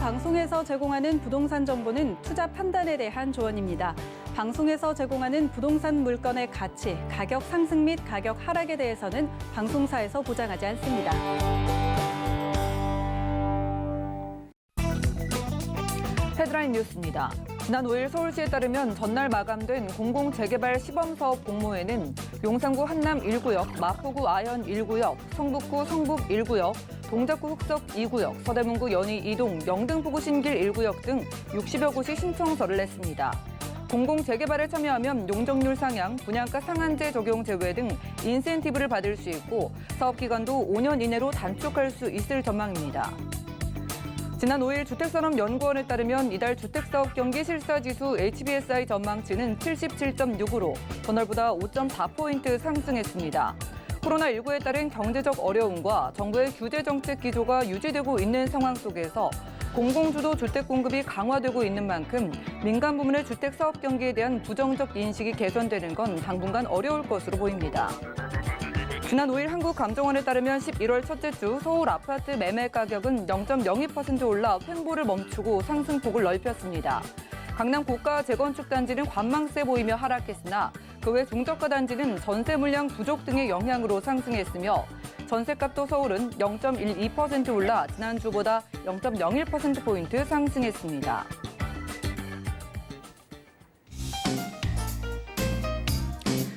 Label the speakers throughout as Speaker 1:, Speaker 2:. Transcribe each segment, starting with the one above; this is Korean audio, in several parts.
Speaker 1: 방송에서 제공하는 부동산 정보는 투자 판단에 대한 조언입니다. 방송에서 제공하는 부동산 물건의 가치, 가격 상승 및 가격 하락에 대해서는 방송사에서 보장하지 않습니다.
Speaker 2: 헤드라인 뉴스입니다. 지난 5일 서울시에 따르면 전날 마감된 공공재개발 시범사업 공모에는 용산구 한남 1구역, 마포구 아현 1구역, 성북구 성북 1구역, 동작구 흑석 2구역, 서대문구 연희 2동, 영등포구 신길 1구역 등 60여 곳이 신청서를 냈습니다. 공공재개발에 참여하면 용적률 상향, 분양가 상한제 적용 제외 등 인센티브를 받을 수 있고 사업기간도 5년 이내로 단축할 수 있을 전망입니다. 지난 5일 주택산업연구원에 따르면 이달 주택사업 경기 실사지수 HBSI 전망치는 77.6으로 전월보다 5.4포인트 상승했습니다. 코로나19에 따른 경제적 어려움과 정부의 규제정책 기조가 유지되고 있는 상황 속에서 공공주도 주택 공급이 강화되고 있는 만큼 민간 부문의 주택사업 경기에 대한 부정적 인식이 개선되는 건 당분간 어려울 것으로 보입니다. 지난 5일 한국감정원에 따르면 11월 첫째 주 서울 아파트 매매 가격은 0.02% 올라 횡보를 멈추고 상승폭을 넓혔습니다. 강남 고가 재건축 단지는 관망세 보이며 하락했으나 그 외 중저가 단지는 전세 물량 부족 등의 영향으로 상승했으며 전세값도 서울은 0.12% 올라 지난주보다 0.01%포인트 상승했습니다.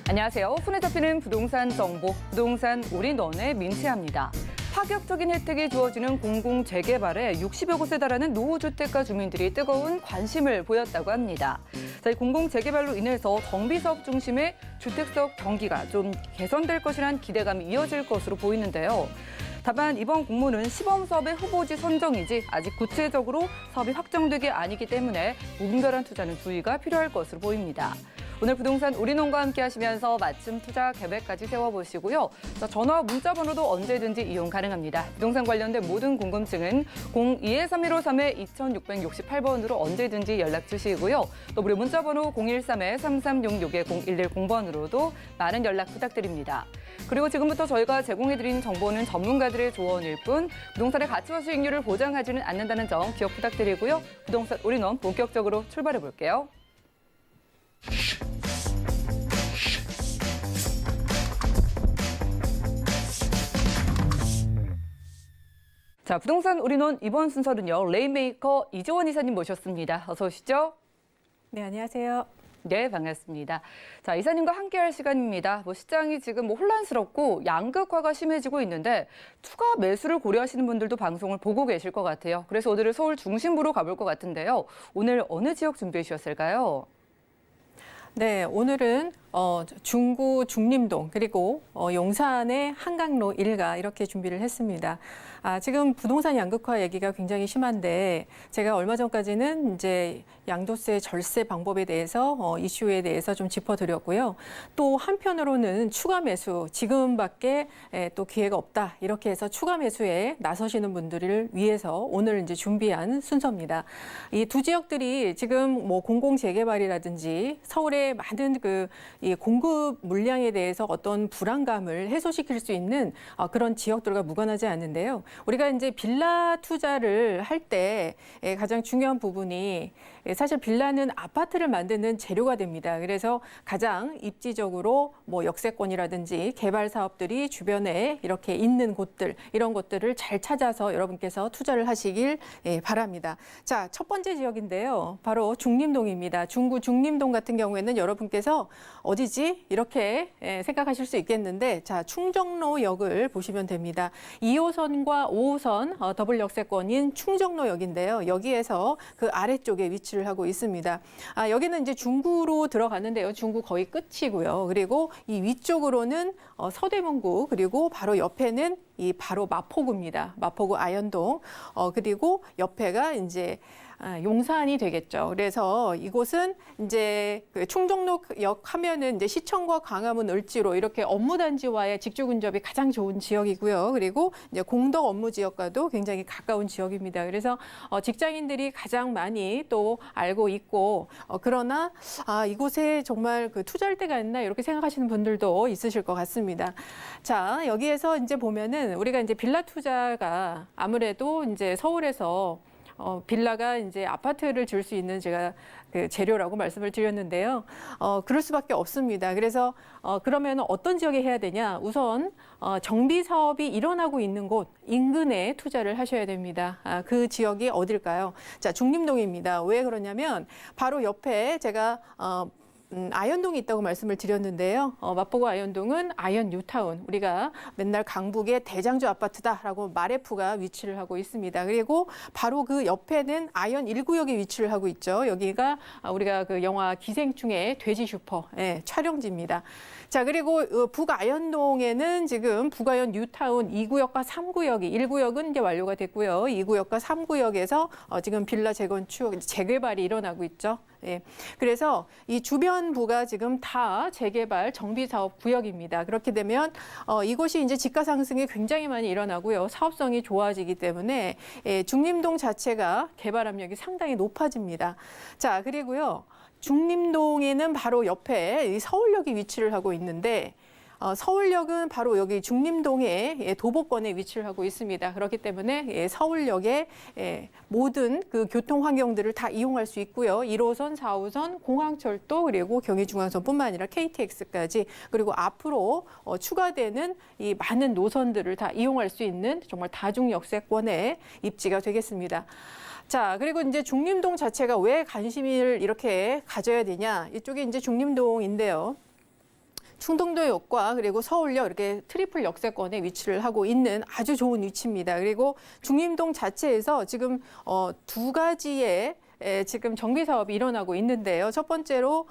Speaker 2: 안녕하세요. 손에 잡히는 부동산 정보, 부동산 우리 너네 민채합니다. 파격적인 혜택이 주어지는 공공재개발에 60여 곳에 달하는 노후주택가 주민들이 뜨거운 관심을 보였다고 합니다. 자, 이 공공재개발로 인해서 정비사업 중심의 주택사업 경기가 좀 개선될 것이란 기대감이 이어질 것으로 보이는데요. 다만 이번 공모는 시범사업의 후보지 선정이지 아직 구체적으로 사업이 확정되게 아니기 때문에 무분별한 투자는 주의가 필요할 것으로 보입니다. 오늘 부동산 우리농과 함께 하시면서 맞춤 투자 계획까지 세워보시고요. 전화, 문자 번호도 언제든지 이용 가능합니다. 부동산 관련된 모든 궁금증은 02-3153-2668번으로 언제든지 연락 주시고요. 또 무료 문자 번호 013-3366-0110번으로도 많은 연락 부탁드립니다. 그리고 지금부터 저희가 제공해드리는 정보는 전문가들의 조언일 뿐 부동산의 가치와 수익률을 보장하지는 않는다는 점 기억 부탁드리고요. 부동산 우리농 본격적으로 출발해 볼게요. 자, 부동산 우리논 이번 순서는요. 레인메이커 이지원 이사님 모셨습니다. 어서 오시죠.
Speaker 3: 네, 안녕하세요.
Speaker 2: 네, 반갑습니다. 자, 이사님과 함께할 시간입니다. 시장이 지금 혼란스럽고 양극화가 심해지고 있는데 추가 매수를 고려하시는 분들도 방송을 보고 계실 것 같아요. 그래서 오늘은 서울 중심부로 가볼 것 같은데요. 오늘 어느 지역 준비해 주셨을까요?
Speaker 3: 네, 오늘은 중구 중림동 그리고 용산의 한강로 일가 이렇게 준비를 했습니다. 지금 부동산 양극화 얘기가 굉장히 심한데 제가 얼마 전까지는 이제 양도세 절세 방법에 대해서 이슈에 대해서 좀 짚어드렸고요. 또 한편으로는 추가 매수 지금밖에 또 기회가 없다 이렇게 해서 추가 매수에 나서시는 분들을 위해서 오늘 이제 준비한 순서입니다. 이 두 지역들이 지금 공공 재개발이라든지 서울의 많은 이 공급 물량에 대해서 어떤 불안감을 해소시킬 수 있는 그런 지역들과 무관하지 않는데요. 우리가 이제 빌라 투자를 할 때 가장 중요한 부분이 사실 빌라는 아파트를 만드는 재료가 됩니다. 그래서 가장 입지적으로 역세권이라든지 개발 사업들이 주변에 이렇게 있는 곳들 이런 것들을 잘 찾아서 여러분께서 투자를 하시길 바랍니다. 자, 첫 번째 지역인데요. 바로 중림동입니다. 중구 중림동 같은 경우에는 여러분께서 어디지? 이렇게 생각하실 수 있겠는데 자, 충정로역을 보시면 됩니다. 2호선과 5호선 더블 역세권인 충정로역인데요. 여기에서 그 아래쪽에 위치를 하고 있습니다. 여기는 이제 중구로 들어가는데요. 중구 거의 끝이고요. 그리고 이 위쪽으로는 서대문구 그리고 바로 옆에는 이 바로 마포구입니다. 마포구 아현동 그리고 옆에가 이제 용산이 되겠죠. 그래서 이곳은 이제 그 충정로역 하면은 이제 시청과 광화문 을지로 이렇게 업무 단지와의 직주 근접이 가장 좋은 지역이고요. 그리고 이제 공덕 업무 지역과도 굉장히 가까운 지역입니다. 그래서 직장인들이 가장 많이 또 알고 있고 그러나 이곳에 정말 그 투자할 때가 있나 이렇게 생각하시는 분들도 있으실 것 같습니다. 자, 여기에서 이제 보면은 우리가 이제 빌라 투자가 아무래도 이제 서울에서 빌라가 이제 아파트를 지을 수 있는 제가 그 재료라고 말씀을 드렸는데요. 그럴 수밖에 없습니다. 그래서 그러면 어떤 지역에 해야 되냐? 우선 정비 사업이 일어나고 있는 곳 인근에 투자를 하셔야 됩니다. 그 지역이 어딜까요? 자, 중림동입니다. 왜 그러냐면 바로 옆에 제가 아현동이 있다고 말씀을 드렸는데요. 마포구 아현동은 아현 뉴타운, 우리가 맨날 강북의 대장주 아파트다라고 마레프가 위치를 하고 있습니다. 그리고 바로 그 옆에는 아현 1구역에 위치를 하고 있죠. 여기가 우리가 그 영화 기생충의 돼지 슈퍼 촬영지입니다. 자, 그리고 북아현동에는 지금 북아현 뉴타운 2구역과 3구역이 1구역은 이제 완료가 됐고요. 2구역과 3구역에서 지금 빌라 재건축, 재개발이 일어나고 있죠. 예. 그래서 이 주변부가 지금 다 재개발 정비사업 구역입니다. 그렇게 되면 이곳이 이제 집가 상승이 굉장히 많이 일어나고요. 사업성이 좋아지기 때문에 중림동 자체가 개발 압력이 상당히 높아집니다. 자, 그리고요. 중림동에는 바로 옆에 서울역이 위치를 하고 있는데 서울역은 바로 여기 중림동의 도보권에 위치를 하고 있습니다. 그렇기 때문에 서울역의 모든 그 교통 환경들을 다 이용할 수 있고요. 1호선, 4호선, 공항철도 그리고 경의중앙선뿐만 아니라 KTX까지 그리고 앞으로 추가되는 이 많은 노선들을 다 이용할 수 있는 정말 다중역세권의 입지가 되겠습니다. 자, 그리고 이제 중림동 자체가 왜 관심을 이렇게 가져야 되냐? 이쪽이 이제 중림동인데요. 충동도역과 그리고 서울역 이렇게 트리플 역세권에 위치를 하고 있는 아주 좋은 위치입니다. 그리고 중림동 자체에서 지금 두 가지의 지금 정비 사업이 일어나고 있는데요. 첫 번째로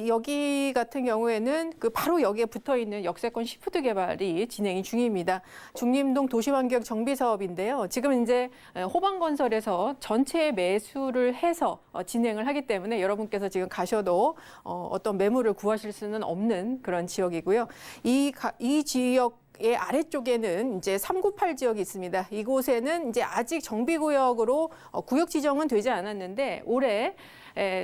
Speaker 3: 여기 같은 경우에는 그 바로 여기에 붙어 있는 역세권 시푸드 개발이 진행이 중입니다. 중림동 도시환경 정비 사업인데요. 지금 이제 호방건설에서 전체 매수를 해서 진행을 하기 때문에 여러분께서 지금 가셔도 어떤 매물을 구하실 수는 없는 그런 지역이고요. 이 지역 아래쪽에는 이제 398 지역이 있습니다. 이곳에는 이제 아직 정비구역으로 구역 지정은 되지 않았는데 올해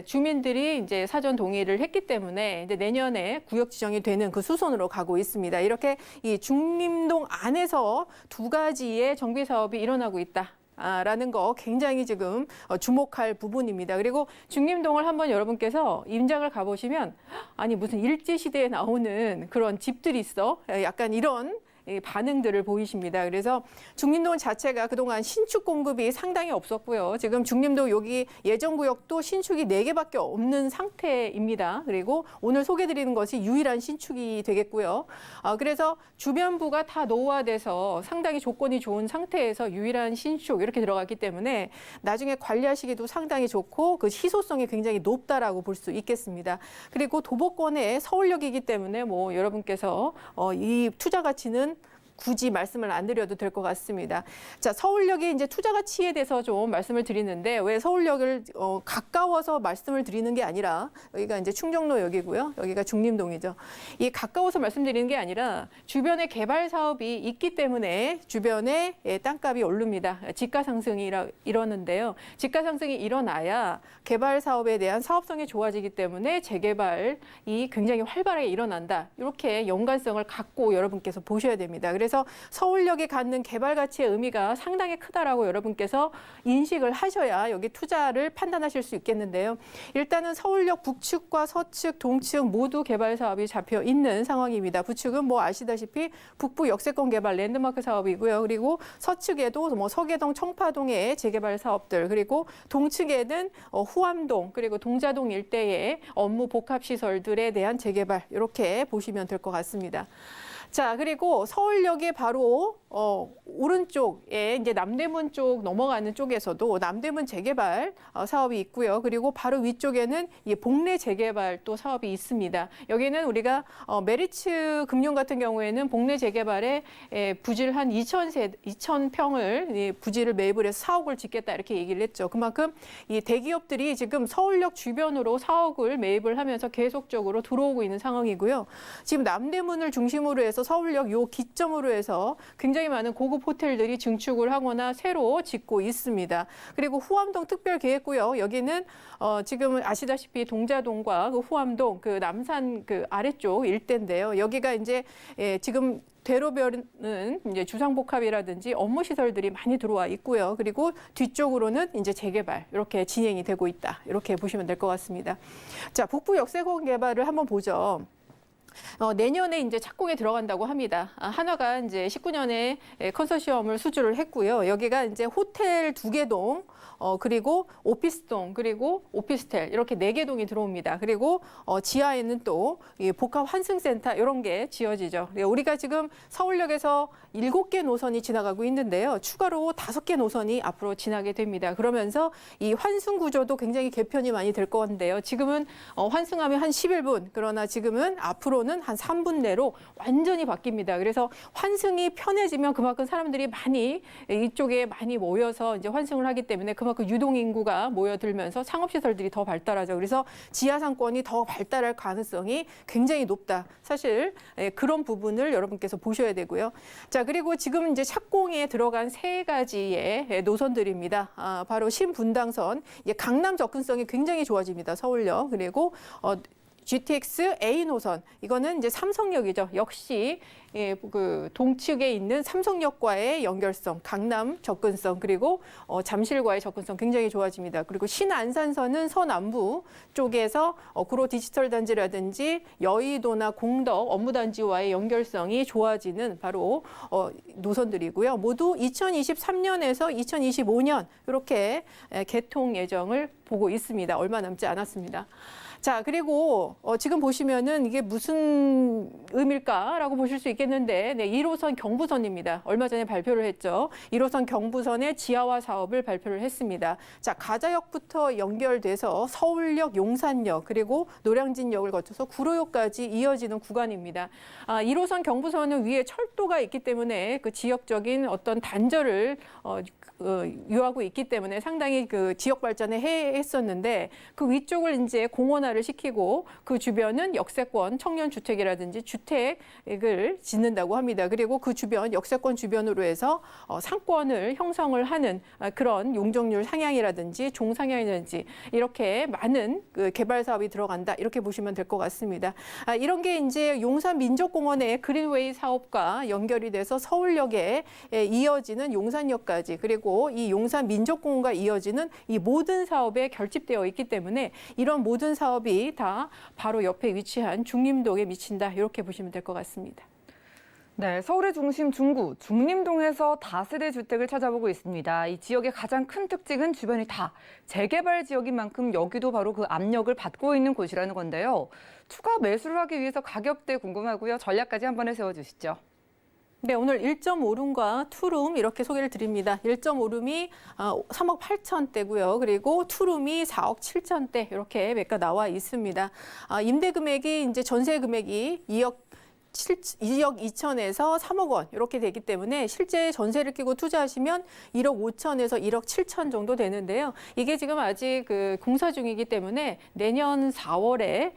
Speaker 3: 주민들이 이제 사전 동의를 했기 때문에 이제 내년에 구역 지정이 되는 그 수순으로 가고 있습니다. 이렇게 이 중림동 안에서 두 가지의 정비 사업이 일어나고 있다. 라는 거 굉장히 지금 주목할 부분입니다. 그리고 중림동을 한번 여러분께서 임장을 가보시면 아니 무슨 일제시대에 나오는 그런 집들이 있어? 약간 이런 반응들을 보이십니다. 그래서 중림동 자체가 그동안 신축 공급이 상당히 없었고요. 지금 중림동 여기 예정구역도 신축이 4개밖에 없는 상태입니다. 그리고 오늘 소개드리는 것이 유일한 신축이 되겠고요. 그래서 주변부가 다 노후화돼서 상당히 조건이 좋은 상태에서 유일한 신축 이렇게 들어갔기 때문에 나중에 관리하시기도 상당히 좋고 그 희소성이 굉장히 높다라고 볼 수 있겠습니다. 그리고 도보권의 서울역이기 때문에 뭐 여러분께서 이 투자 가치는 굳이 말씀을 안 드려도 될 것 같습니다. 자, 서울역의 이제 투자 가치에 대해서 좀 말씀을 드리는데 왜 서울역을 가까워서 말씀을 드리는 게 아니라 여기가 이제 충정로역이고요. 여기가 중림동이죠. 이 가까워서 말씀드리는 게 아니라 주변에 개발 사업이 있기 때문에 주변에 땅값이 오릅니다. 집가 상승이 이러는데요. 집가 상승이 일어나야 개발 사업에 대한 사업성이 좋아지기 때문에 재개발이 굉장히 활발하게 일어난다. 이렇게 연관성을 갖고 여러분께서 보셔야 됩니다. 그래서 서울역이 갖는 개발 가치의 의미가 상당히 크다라고 여러분께서 인식을 하셔야 여기 투자를 판단하실 수 있겠는데요. 일단은 서울역 북측과 서측, 동측 모두 개발 사업이 잡혀 있는 상황입니다. 북측은 뭐 아시다시피 북부 역세권 개발 랜드마크 사업이고요. 그리고 서측에도 뭐 서계동, 청파동의 재개발 사업들, 그리고 동측에는 후암동 그리고 동자동 일대의 업무 복합 시설들에 대한 재개발 이렇게 보시면 될 것 같습니다. 자, 그리고 서울역의 바로 오른쪽에 이제 남대문 쪽 넘어가는 쪽에서도 남대문 재개발 사업이 있고요. 그리고 바로 위쪽에는 이 복내 재개발 또 사업이 있습니다. 여기는 우리가 메리츠 금융 같은 경우에는 복내 재개발에 부지를 한 2,000평을 부지를 매입을 해서 4억을 짓겠다 이렇게 얘기를 했죠. 그만큼 이 대기업들이 지금 서울역 주변으로 4억을 매입을 하면서 계속적으로 들어오고 있는 상황이고요. 지금 남대문을 중심으로 해서 서울역 요 기점으로 해서 굉장히 많은 고급 호텔들이 증축을 하거나 새로 짓고 있습니다. 그리고 후암동 특별계획구역 여기는 지금 아시다시피 동자동과 그 후암동 그 남산 그 아래쪽 일대인데요. 여기가 이제 지금 대로변은 이제 주상복합이라든지 업무 시설들이 많이 들어와 있고요. 그리고 뒤쪽으로는 이제 재개발 이렇게 진행이 되고 있다. 이렇게 보시면 될 것 같습니다. 자, 북부 역세권 개발을 한번 보죠. 내년에 이제 착공에 들어간다고 합니다. 한화가 이제 19년에 컨소시엄을 수주를 했고요. 여기가 이제 호텔 2개 동, 그리고 오피스동, 그리고 오피스텔 이렇게 4개 동이 들어옵니다. 그리고 지하에는 또 복합 환승센터 이런 게 지어지죠. 우리가 지금 서울역에서 7개 노선이 지나가고 있는데요. 추가로 5개 노선이 앞으로 지나게 됩니다. 그러면서 이 환승 구조도 굉장히 개편이 많이 될 건데요. 지금은 환승하면 한 11분, 그러나 지금은 앞으로는 한 3분 내로 완전히 바뀝니다. 그래서 환승이 편해지면 그만큼 사람들이 많이 이쪽에 많이 모여서 이제 환승을 하기 때문에 그만큼 유동 인구가 모여들면서 상업시설들이 더 발달하죠. 그래서 지하 상권이 더 발달할 가능성이 굉장히 높다. 사실 그런 부분을 여러분께서 보셔야 되고요. 자, 그리고 지금 이제 착공에 들어간 3가지의 노선들입니다. 바로 신분당선, 강남 접근성이 굉장히 좋아집니다. 서울역. 그리고 GTX A 노선, 이거는 이제 삼성역이죠. 역시 그 동측에 있는 삼성역과의 연결성, 강남 접근성, 그리고 잠실과의 접근성 굉장히 좋아집니다. 그리고 신안산선은 서남부 쪽에서 구로 디지털 단지라든지 여의도나 공덕 업무단지와의 연결성이 좋아지는 바로 노선들이고요. 모두 2023년에서 2025년 이렇게 개통 예정을 보고 있습니다. 얼마 남지 않았습니다. 자, 그리고 지금 보시면은 이게 무슨 의미일까라고 보실 수 있겠는데, 1호선 경부선입니다. 얼마 전에 발표를 했죠. 1호선 경부선의 지하화 사업을 발표를 했습니다. 자, 가자역부터 연결돼서 서울역, 용산역, 그리고 노량진역을 거쳐서 구로역까지 이어지는 구간입니다. 1호선 경부선은 위에 철도가 있기 때문에 그 지역적인 어떤 단절을 유하고 있기 때문에 상당히 그 지역 발전에 했었는데, 그 위쪽을 이제 공원화를 시키고 그 주변은 역세권 청년 주택이라든지 주택을 짓는다고 합니다. 그리고 그 주변 역세권 주변으로 해서 상권을 형성을 하는 그런 용적률 상향이라든지 종상향이라든지 이렇게 많은 그 개발 사업이 들어간다, 이렇게 보시면 될 것 같습니다. 이런 게 이제 용산 민족공원의 그린웨이 사업과 연결이 돼서 서울역에 이어지는 용산역까지, 그리고 이 용산 민족공원과 이어지는 이 모든 사업에 결집되어 있기 때문에 이런 모든 사업이 다 바로 옆에 위치한 중림동에 미친다, 이렇게 보시면 될 것 같습니다.
Speaker 2: 네, 서울의 중심 중구 중림동에서 다세대 주택을 찾아보고 있습니다. 이 지역의 가장 큰 특징은 주변이 다 재개발 지역인 만큼 여기도 바로 그 압력을 받고 있는 곳이라는 건데요. 추가 매수를 하기 위해서 가격대 궁금하고요. 전략까지 한 번에 세워주시죠.
Speaker 3: 네, 오늘 1.5룸과 2룸 이렇게 소개를 드립니다. 1.5룸이 3억 8천대고요. 그리고 2룸이 4억 7천대 이렇게 매가 나와 있습니다. 임대 금액이 이제 전세 금액이 2억 2천에서 3억 원 이렇게 되기 때문에 실제 전세를 끼고 투자하시면 1억 5천에서 1억 7천 정도 되는데요. 이게 지금 아직 그 공사 중이기 때문에 내년 4월에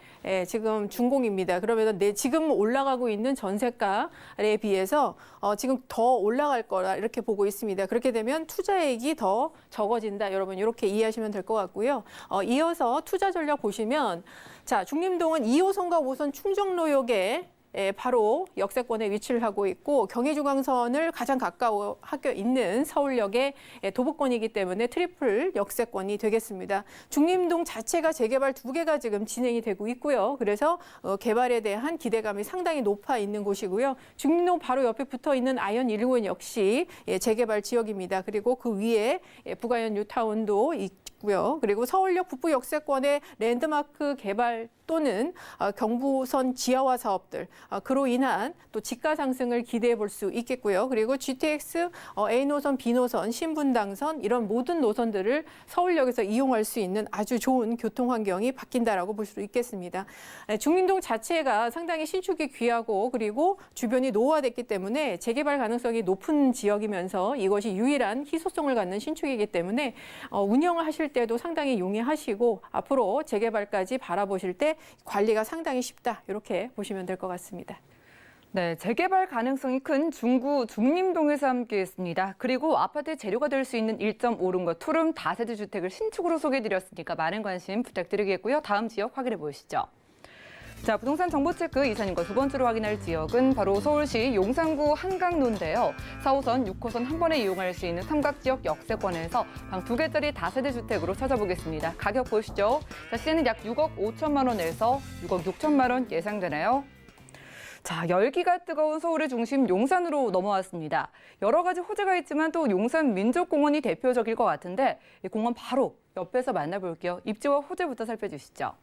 Speaker 3: 지금 준공입니다. 그러면 지금 올라가고 있는 전세가에 비해서 지금 더 올라갈 거라 이렇게 보고 있습니다. 그렇게 되면 투자액이 더 적어진다. 여러분 이렇게 이해하시면 될 것 같고요. 이어서 투자 전략 보시면, 자, 중림동은 2호선과 5호선 충정로역에 바로 역세권에 위치를 하고 있고, 경의중앙선을 가장 가까워 있는 서울역의 도보권이기 때문에 트리플 역세권이 되겠습니다. 중림동 자체가 재개발 2개가 지금 진행이 되고 있고요. 그래서 개발에 대한 기대감이 상당히 높아 있는 곳이고요. 중림동 바로 옆에 붙어 있는 아현 1호선 역시 재개발 지역입니다. 그리고 그 위에 북아현 뉴타운도 있고요. 그리고 서울역 북부 역세권의 랜드마크 개발 또는 경부선 지하화 사업들, 그로 인한 또 지가 상승을 기대해 볼 수 있겠고요. 그리고 GTX, A노선, B노선, 신분당선 이런 모든 노선들을 서울역에서 이용할 수 있는 아주 좋은 교통 환경이 바뀐다라고 볼 수 있겠습니다. 중림동 자체가 상당히 신축이 귀하고 그리고 주변이 노후화됐기 때문에 재개발 가능성이 높은 지역이면서 이것이 유일한 희소성을 갖는 신축이기 때문에 운영을 하실 때도 상당히 용이하시고 앞으로 재개발까지 바라보실 때 관리가 상당히 쉽다, 이렇게 보시면 될 것 같습니다.
Speaker 2: 네, 재개발 가능성이 큰 중구 중림동에서 함께했습니다. 그리고 아파트 재료가 될 수 있는 1.5룸과 투룸 다세대 주택을 신축으로 소개해드렸으니까 많은 관심 부탁드리겠고요. 다음 지역 확인해 보시죠. 자, 부동산 정보체크 이사님과 두 번째로 확인할 지역은 바로 서울시 용산구 한강로인데요. 4호선, 6호선 한 번에 이용할 수 있는 삼각지역 역세권에서 방 2개짜리 다세대 주택으로 찾아보겠습니다. 가격 보시죠. 자, 시세는 약 6억 5천만 원에서 6억 6천만 원 예상되나요? 자, 열기가 뜨거운 서울의 중심 용산으로 넘어왔습니다. 여러 가지 호재가 있지만 또 용산 민족공원이 대표적일 것 같은데 이 공원 바로 옆에서 만나볼게요. 입지와 호재부터 살펴주시죠.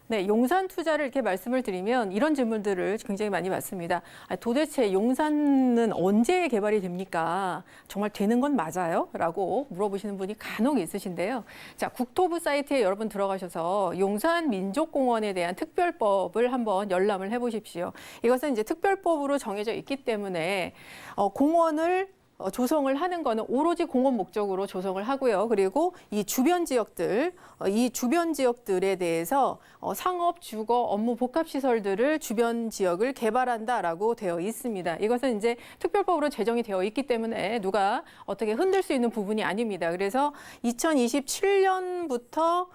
Speaker 3: 네, 용산 투자를 이렇게 말씀을 드리면 이런 질문들을 굉장히 많이 받습니다. 도대체 용산은 언제 개발이 됩니까? 정말 되는 건 맞아요? 라고 물어보시는 분이 간혹 있으신데요. 자, 국토부 사이트에 여러분 들어가셔서 용산 민족공원에 대한 특별법을 한번 열람을 해보십시오. 이것은 이제 특별법으로 정해져 있기 때문에 공원을 조성을 하는 거는 오로지 공원 목적으로 조성을 하고요. 그리고 이 주변 지역들에 대해서 상업, 주거, 업무 복합 시설들을 주변 지역을 개발한다라고 되어 있습니다. 이것은 이제 특별법으로 제정이 되어 있기 때문에 누가 어떻게 흔들 수 있는 부분이 아닙니다. 그래서 2027년부터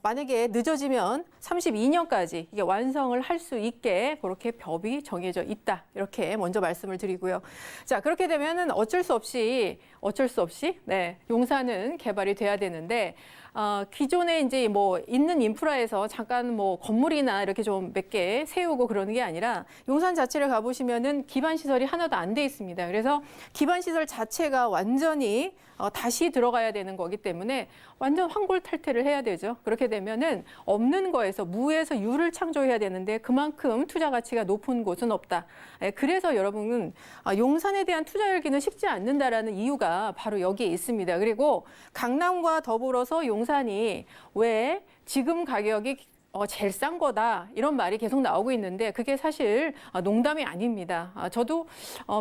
Speaker 3: 만약에 늦어지면 32년까지 이게 완성을 할 수 있게 그렇게 법이 정해져 있다. 이렇게 먼저 말씀을 드리고요. 자, 그렇게 되면은 어쩔 수 없이 네, 용산은 개발이 돼야 되는데 기존에 이제 뭐 있는 인프라에서 잠깐 뭐 건물이나 이렇게 좀 몇 개 세우고 그러는 게 아니라 용산 자체를 가보시면은 기반 시설이 하나도 안 돼 있습니다. 그래서 기반 시설 자체가 완전히 다시 들어가야 되는 거기 때문에 완전 환골탈태를 해야 되죠. 그렇게 되면은 없는 거에서 무에서 유를 창조해야 되는데 그만큼 투자 가치가 높은 곳은 없다. 그래서 여러분은 용산에 대한 투자 열기는 식지 않는다라는 이유가 바로 여기에 있습니다. 그리고 강남과 더불어서 용산이 왜 지금 가격이 제일 싼 거다 이런 말이 계속 나오고 있는데 그게 사실 농담이 아닙니다. 저도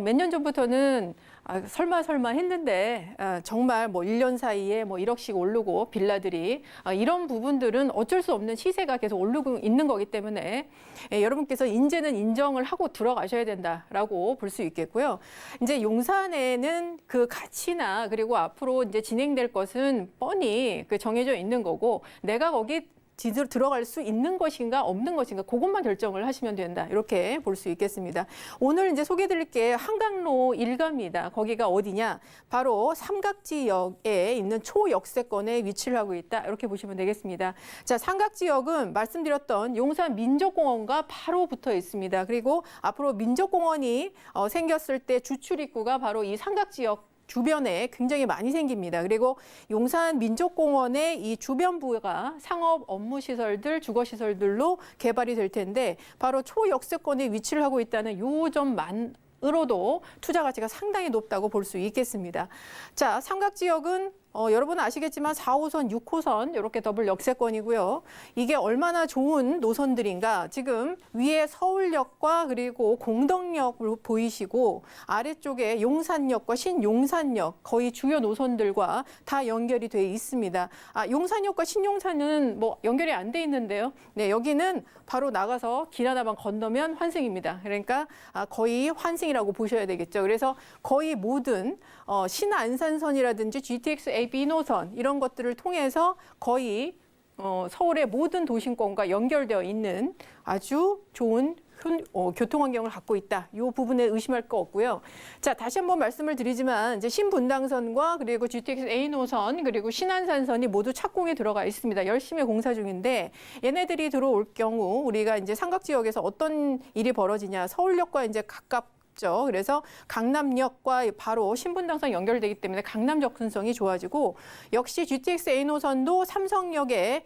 Speaker 3: 몇 년 전부터는 설마 했는데 정말 뭐 1년 사이에 뭐 1억씩 오르고 빌라들이 이런 부분들은 어쩔 수 없는 시세가 계속 오르고 있는 거기 때문에 여러분께서 이제는 인정을 하고 들어가셔야 된다라고 볼 수 있겠고요. 이제 용산에는 그 가치나 그리고 앞으로 이제 진행될 것은 뻔히 정해져 있는 거고 내가 거기 들어갈 수 있는 것인가 없는 것인가 그것만 결정을 하시면 된다. 이렇게 볼 수 있겠습니다. 오늘 이제 소개해드릴 게 한강로 일가입니다. 거기가 어디냐? 바로 삼각지역에 있는 초역세권에 위치를 하고 있다. 이렇게 보시면 되겠습니다. 자, 삼각지역은 말씀드렸던 용산 민족공원과 바로 붙어 있습니다. 그리고 앞으로 민족공원이 생겼을 때 주출입구가 바로 이 삼각지역 주변에 굉장히 많이 생깁니다. 그리고 용산 민족공원의 이 주변부가 상업 업무 시설들, 주거 시설들로 개발이 될 텐데 바로 초역세권에 위치를 하고 있다는 요 점만으로도 투자 가치가 상당히 높다고 볼 수 있겠습니다. 자, 삼각지역은 여러분 아시겠지만 4호선, 6호선 이렇게 더블 역세권이고요. 이게 얼마나 좋은 노선들인가. 지금 위에 서울역과 그리고 공덕역을 보이시고 아래쪽에 용산역과 신용산역 거의 주요 노선들과 다 연결이 돼 있습니다. 용산역과 신용산은 뭐 연결이 안 돼 있는데요. 네, 여기는 바로 나가서 길 하나만 건너면 환승입니다. 그러니까 거의 환승이라고 보셔야 되겠죠. 그래서 거의 모든 신안산선이라든지 GTX AB 노선 이런 것들을 통해서 거의 서울의 모든 도심권과 연결되어 있는 아주 좋은 교통 환경을 갖고 있다. 이 부분에 의심할 거 없고요. 자, 다시 한번 말씀을 드리지만 이제 신분당선과 그리고 GTX A 노선 그리고 신안산선이 모두 착공에 들어가 있습니다. 열심히 공사 중인데 얘네들이 들어올 경우 우리가 이제 삼각지역에서 어떤 일이 벌어지냐? 서울역과 이제 그래서 강남역과 바로 신분당선 연결되기 때문에 강남 접근성이 좋아지고 역시 GTX A 노선도 삼성역에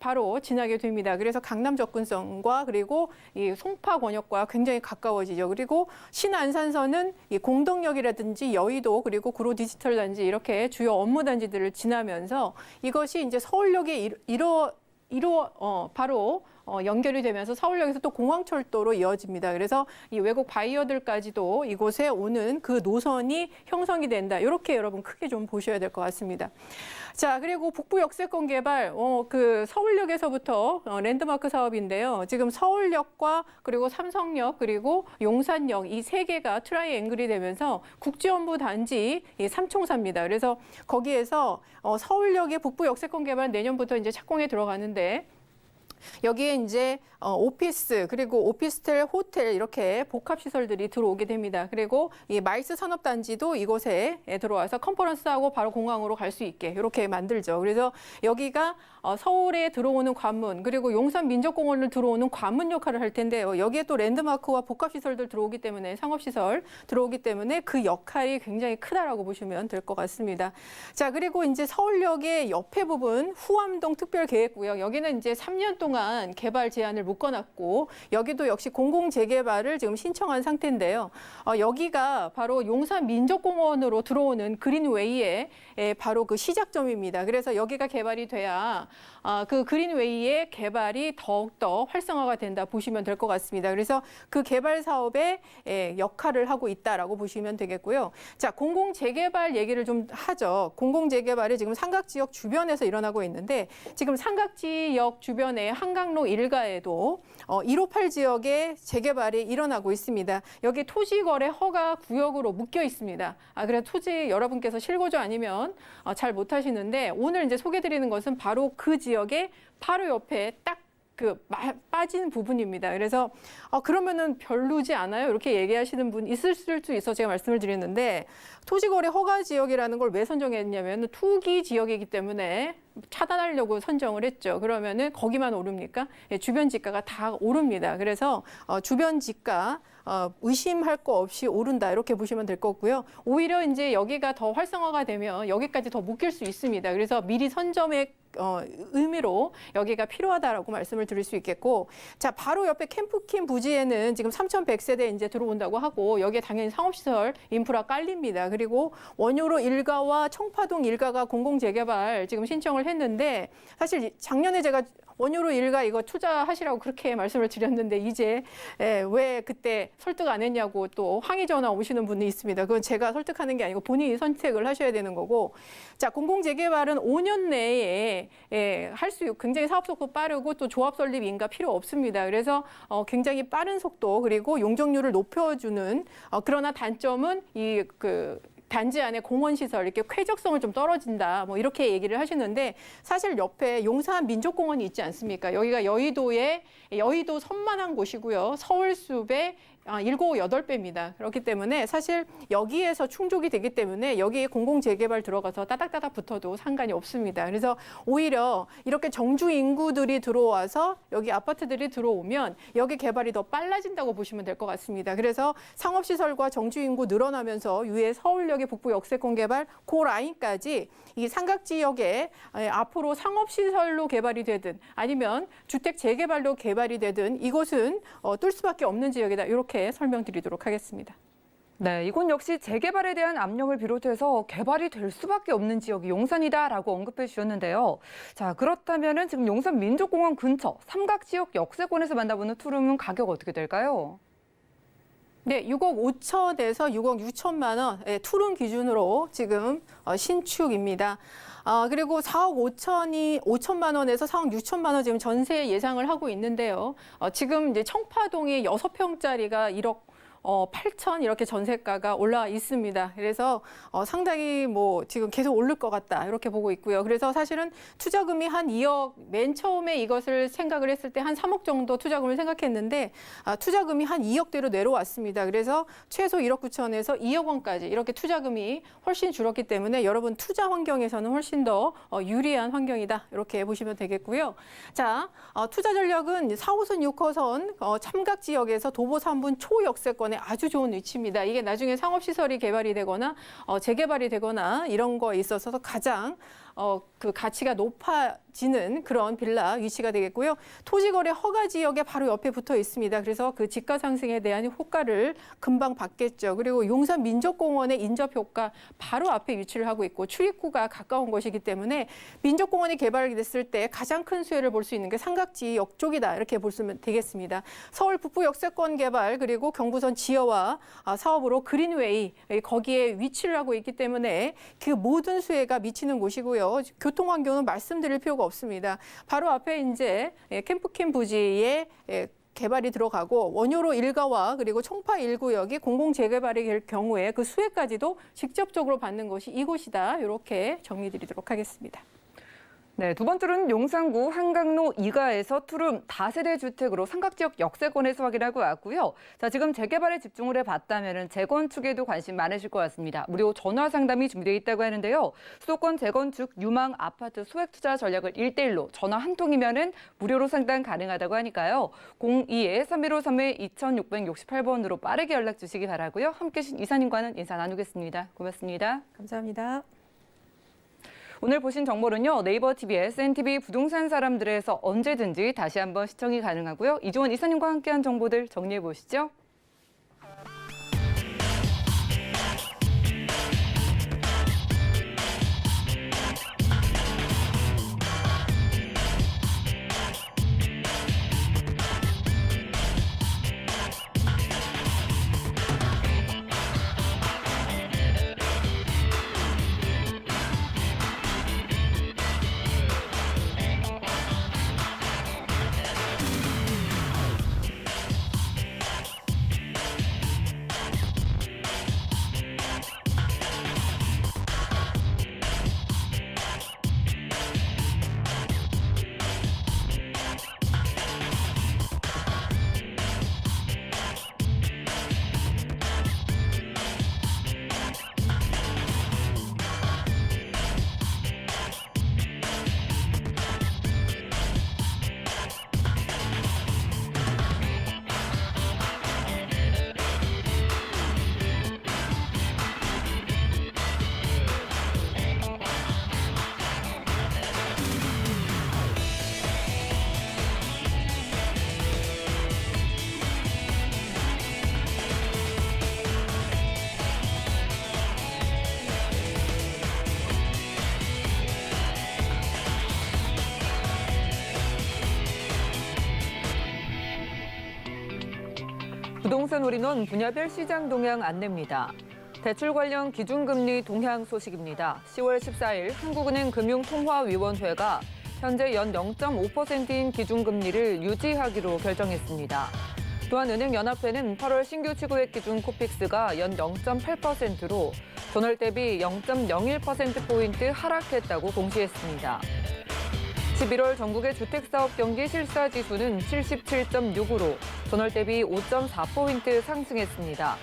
Speaker 3: 바로 지나게 됩니다. 그래서 강남 접근성과 그리고 이 송파권역과 굉장히 가까워지죠. 그리고 신안산선은 이 공덕역이라든지 여의도 그리고 구로 디지털 단지 이렇게 주요 업무 단지들을 지나면서 이것이 이제 서울역에 바로 연결이 되면서 서울역에서 또 공항철도로 이어집니다. 그래서 이 외국 바이어들까지도 이곳에 오는 그 노선이 형성이 된다. 이렇게 여러분 크게 좀 보셔야 될 것 같습니다. 자, 그리고 북부 역세권 개발, 그 서울역에서부터 랜드마크 사업인데요. 지금 서울역과 그리고 삼성역 그리고 용산역 이 세 개가 트라이앵글이 되면서 국제원부 단지 이 삼총사입니다. 그래서 거기에서 서울역의 북부 역세권 개발 내년부터 이제 착공에 들어가는데 여기에 이제 오피스 그리고 오피스텔, 호텔 이렇게 복합 시설들이 들어오게 됩니다. 그리고 이 마일스 산업단지도 이곳에 들어와서 컨퍼런스하고 바로 공항으로 갈 수 있게 이렇게 만들죠. 그래서 여기가 서울에 들어오는 관문 그리고 용산 민족공원을 들어오는 관문 역할을 할 텐데요. 여기에 또 랜드마크와 복합 시설들 들어오기 때문에 상업시설 들어오기 때문에 그 역할이 굉장히 크다라고 보시면 될 것 같습니다. 자, 그리고 이제 서울역의 옆에 부분 후암동 특별계획구역 여기는 이제 3년 동안 개발 제한을 묶어놨고 여기도 역시 공공재개발을 지금 신청한 상태인데요. 여기가 바로 용산 민족공원으로 들어오는 그린웨이의 바로 그 시작점입니다. 그래서 여기가 개발이 돼야 그 그린웨이의 개발이 더욱더 활성화가 된다 보시면 될 것 같습니다. 그래서 그 개발 사업에 역할을 하고 있다라고 보시면 되겠고요. 자, 공공재개발 얘기를 좀 하죠. 공공재개발이 지금 삼각지역 주변에서 일어나고 있는데 지금 삼각지역 주변의 한강로 일가에도 158 지역의 재개발이 일어나고 있습니다. 여기 토지거래 허가 구역으로 묶여 있습니다. 그래서 토지 여러분께서 실거주 아니면 잘 못하시는데 오늘 이제 소개드리는 것은 바로 그 지역의 바로 옆에 딱 빠진 부분입니다. 그래서 그러면은 별로지 않아요? 이렇게 얘기하시는 분 있을 수 있어 제가 말씀을 드렸는데 토지거래 허가 지역이라는 걸 왜 선정했냐면 투기 지역이기 때문에 차단하려고 선정을 했죠. 그러면은 거기만 오릅니까? 주변 지가가 다 오릅니다. 그래서 주변 지가 의심할 거 없이 오른다 이렇게 보시면 될 거고요. 오히려 이제 여기가 더 활성화가 되면 여기까지 더 묶일 수 있습니다. 그래서 미리 선점의 의미로 여기가 필요하다라고 말씀을 드릴 수 있겠고, 자 바로 옆에 캠프킴 부지에는 지금 3,100세대 이제 들어온다고 하고 여기에 당연히 상업시설 인프라 깔립니다. 그리고 원효로 일가와 청파동 일가가 공공재개발 지금 신청을 했는데 사실 작년에 제가 원효로 일가 이거 투자하시라고 그렇게 말씀을 드렸는데 이제 왜 그때 설득 안 했냐고 또 항의 전화 오시는 분이 있습니다. 그건 제가 설득하는 게 아니고 본인이 선택을 하셔야 되는 거고, 자 공공재개발은 5년 내에 할 수 굉장히 사업 속도 빠르고 또 조합 설립 인가 필요 없습니다. 그래서 굉장히 빠른 속도 그리고 용적률을 높여주는 그러나 단점은 단지 안에 공원시설, 이렇게 쾌적성을 좀 떨어진다, 뭐 이렇게 얘기를 하시는데 사실 옆에 용산 민족공원이 있지 않습니까? 여기가 여의도 선만한 곳이고요. 서울숲의 7, 8배입니다. 그렇기 때문에 사실 여기에서 충족이 되기 때문에 여기에 공공재개발 들어가서 따닥따닥 붙어도 상관이 없습니다. 그래서 오히려 이렇게 정주 인구들이 들어와서 여기 아파트들이 들어오면 여기 개발이 더 빨라진다고 보시면 될 것 같습니다. 그래서 상업시설과 정주 인구 늘어나면서 위에 서울역의 북부 역세권 개발 그 라인까지 이 삼각지역에 앞으로 상업시설로 개발이 되든 아니면 주택 재개발로 개발이 되든 이곳은 뚫을 수밖에 없는 지역이다. 이렇게 설명드리도록 하겠습니다.
Speaker 2: 네, 이곳 역시 재개발에 대한 압력을 비롯해서 개발이 될 수밖에 없는 지역이 용산이다라고 언급해 주셨는데요. 자, 그렇다면은 지금 용산 민족공원 근처 삼각지역 역세권에서 만나보는 투룸은 가격 어떻게 될까요?
Speaker 3: 네, 6억 5천에서 6억 6천만 원 투룸 기준으로 지금 신축입니다. 그리고 4억 5천만 원에서 4억 6천만 원 지금 전세 예상을 하고 있는데요. 지금 이제 청파동에 6평짜리가 1억 8천 이렇게 전세가가 올라와 있습니다. 그래서 상당히 지금 계속 오를 것 같다 이렇게 보고 있고요. 그래서 사실은 투자금이 한 2억, 맨 처음에 이것을 생각을 했을 때 한 3억 정도 투자금을 생각했는데 투자금이 한 2억대로 내려왔습니다. 그래서 최소 1억 9천에서 2억 원까지 이렇게 투자금이 훨씬 줄었기 때문에 여러분 투자 환경에서는 훨씬 더 유리한 환경이다 이렇게 보시면 되겠고요. 자, 투자 전략은 4호선, 6호선 삼각 지역에서 도보 3분 초역세권 역세권에 아주 좋은 위치입니다. 이게 나중에 상업시설이 개발이 되거나 재개발이 되거나 이런 거에 있어서 가장 그 가치가 높아지는 그런 빌라 위치가 되겠고요. 토지거래 허가 지역에 바로 옆에 붙어 있습니다. 그래서 그 집가 상승에 대한 효과를 금방 받겠죠. 그리고 용산 민족공원의 인접 효과 바로 앞에 위치를 하고 있고 출입구가 가까운 곳이기 때문에 민족공원이 개발이 됐을 때 가장 큰 수혜를 볼 수 있는 게 삼각지역 쪽이다. 이렇게 보시면 되겠습니다. 서울 북부 역세권 개발 그리고 경부선 지하화 사업으로 그린웨이 거기에 위치를 하고 있기 때문에 그 모든 수혜가 미치는 곳이고요. 교통 환경은 말씀드릴 필요가 없습니다. 바로 앞에 이제 캠프킴 부지에 개발이 들어가고 원효로 1가와 그리고 청파 1구역이 공공 재개발이 될 경우에 그 수혜까지도 직접적으로 받는 것이 이곳이다. 이렇게 정리드리도록 하겠습니다.
Speaker 2: 네, 두 번째로는 용산구 한강로 2가에서 투룸 다세대 주택으로 삼각지역 역세권에서 확인하고 왔고요. 자, 지금 재개발에 집중을 해봤다면 재건축에도 관심 많으실 것 같습니다. 무료 전화 상담이 준비되어 있다고 하는데요. 수도권 재건축 유망 아파트 소액 투자 전략을 1대1로 전화 한 통이면은 무료로 상담 가능하다고 하니까요. 02-3153-2668번으로 빠르게 연락 주시기 바라고요. 함께해 주신 이사님과는 인사 나누겠습니다. 고맙습니다.
Speaker 3: 감사합니다.
Speaker 2: 오늘 보신 정보는요. 네이버 TV에 SNTV 부동산 사람들에서 언제든지 다시 한번 시청이 가능하고요. 이종원 이사님과 함께한 정보들 정리해 보시죠. 부동산 올인원 분야별 시장 동향 안내입니다. 대출 관련 기준금리 동향 소식입니다. 10월 14일 한국은행 금융통화위원회가 현재 연 0.5%인 기준금리를 유지하기로 결정했습니다. 또한 은행연합회는 8월 신규 취급액 기준 코픽스가 연 0.8%로 전월 대비 0.01%포인트 하락했다고 공시했습니다. 11월 전국의 주택사업 경기 실사지수는 77.6으로 전월 대비 5.4포인트 상승했습니다.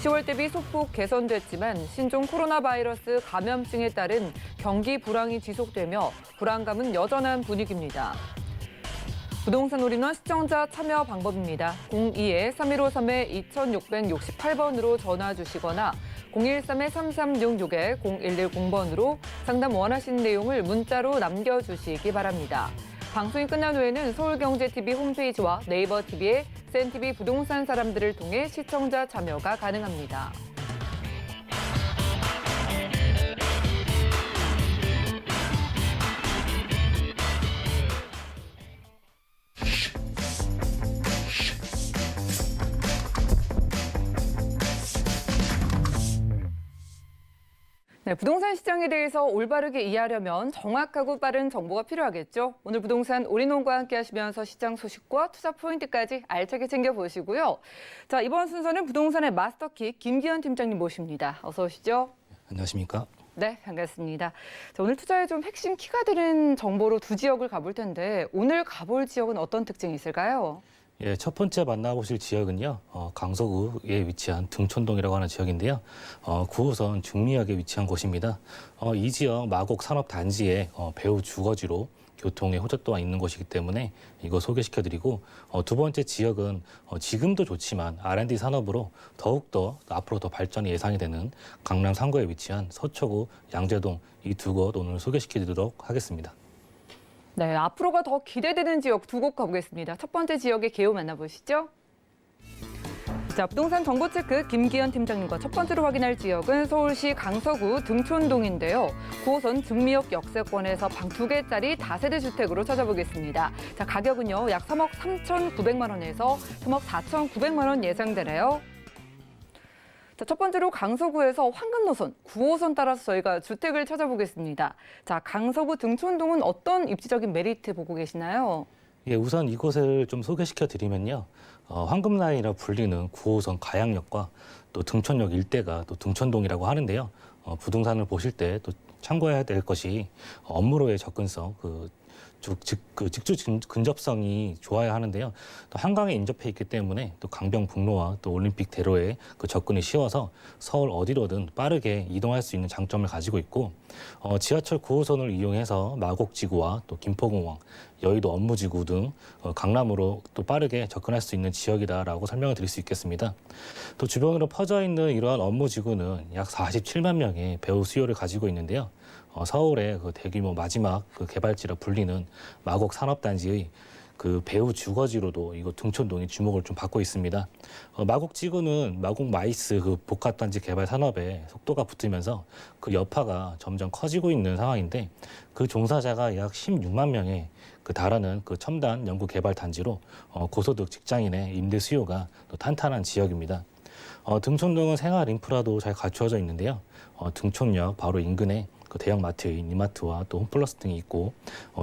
Speaker 2: 10월 대비 소폭 개선됐지만 신종 코로나 바이러스 감염증에 따른 경기 불황이 지속되며 불안감은 여전한 분위기입니다. 부동산 올인원 시청자 참여 방법입니다. 02-3153-2668번으로 전화 주시거나 013-3366-0110번으로 상담 원하시는 내용을 문자로 남겨주시기 바랍니다. 방송이 끝난 후에는 서울경제TV 홈페이지와 네이버 TV에 SNTV 부동산 사람들을 통해 시청자 참여가 가능합니다. 네, 부동산 시장에 대해서 올바르게 이해하려면 정확하고 빠른 정보가 필요하겠죠. 오늘 부동산 올인원과 함께 하시면서 시장 소식과 투자 포인트까지 알차게 챙겨보시고요. 자, 이번 순서는 부동산의 마스터키 김기현 팀장님 모십니다. 어서 오시죠.
Speaker 4: 안녕하십니까?
Speaker 2: 네, 반갑습니다. 자, 오늘 투자에 좀 핵심 키가 되는 정보로 두 지역을 가볼 텐데 오늘 가볼 지역은 어떤 특징이 있을까요?
Speaker 4: 예, 첫 번째 만나보실 지역은요, 강서구에 위치한 등촌동이라고 하는 지역인데요. 9호선 중리역에 위치한 곳입니다. 이 지역 마곡 산업단지의 배후 주거지로 교통의 호젓도가 있는 곳이기 때문에 이거 소개시켜드리고, 두 번째 지역은 지금도 좋지만 R&D 산업으로 더욱더 앞으로 더 발전이 예상이 되는 강남 3구에 위치한 서초구, 양재동 이 두 곳 오늘 소개시켜드리도록 하겠습니다.
Speaker 2: 네, 앞으로가 더 기대되는 지역 두 곳 가보겠습니다. 첫 번째 지역의 개요 만나보시죠. 자, 부동산 정보체크 김기현 팀장님과 첫 번째로 확인할 지역은 서울시 강서구 등촌동인데요. 9호선 증미역 역세권에서 방 2개짜리 다세대 주택으로 찾아보겠습니다. 자, 가격은요, 약 3억 3,900만 원에서 3억 4,900만 원 예상되네요. 자, 첫 번째로 강서구에서 황금 노선 9호선 따라서 저희가 주택을 찾아보겠습니다. 자, 강서구 등촌동은 어떤 입지적인 메리트 보고 계시나요?
Speaker 4: 예, 우선 이곳을 좀 소개시켜 드리면요. 황금라인이라 불리는 9호선 가양역과 또 등촌역 일대가 또 등촌동이라고 하는데요. 부동산을 보실 때 또 참고해야 될 것이 업무로의 접근성, 직주 근접성이 좋아야 하는데요. 또 한강에 인접해 있기 때문에 또 강변북로와 또 올림픽 대로에 그 접근이 쉬워서 서울 어디로든 빠르게 이동할 수 있는 장점을 가지고 있고, 지하철 9호선을 이용해서 마곡지구와 또 김포공항, 여의도 업무지구 등 강남으로 또 빠르게 접근할 수 있는 지역이다라고 설명을 드릴 수 있겠습니다. 또 주변으로 퍼져 있는 이러한 업무지구는 약 47만 명의 배우 수요를 가지고 있는데요. 서울의 그 대규모 마지막 그 개발지라 불리는 마곡 산업단지의 그 배후 주거지로도 이거 등촌동이 주목을 좀 받고 있습니다. 마곡 지구는 마곡 마이스 그 복합단지 개발 산업에 속도가 붙으면서 그 여파가 점점 커지고 있는 상황인데, 그 종사자가 약 16만 명에 그 달하는 그 첨단 연구 개발 단지로 고소득 직장인의 임대 수요가 또 탄탄한 지역입니다. 등촌동은 생활 인프라도 잘 갖추어져 있는데요. 등촌역 바로 인근에 그 대형 마트인 이마트와 또 홈플러스 등이 있고,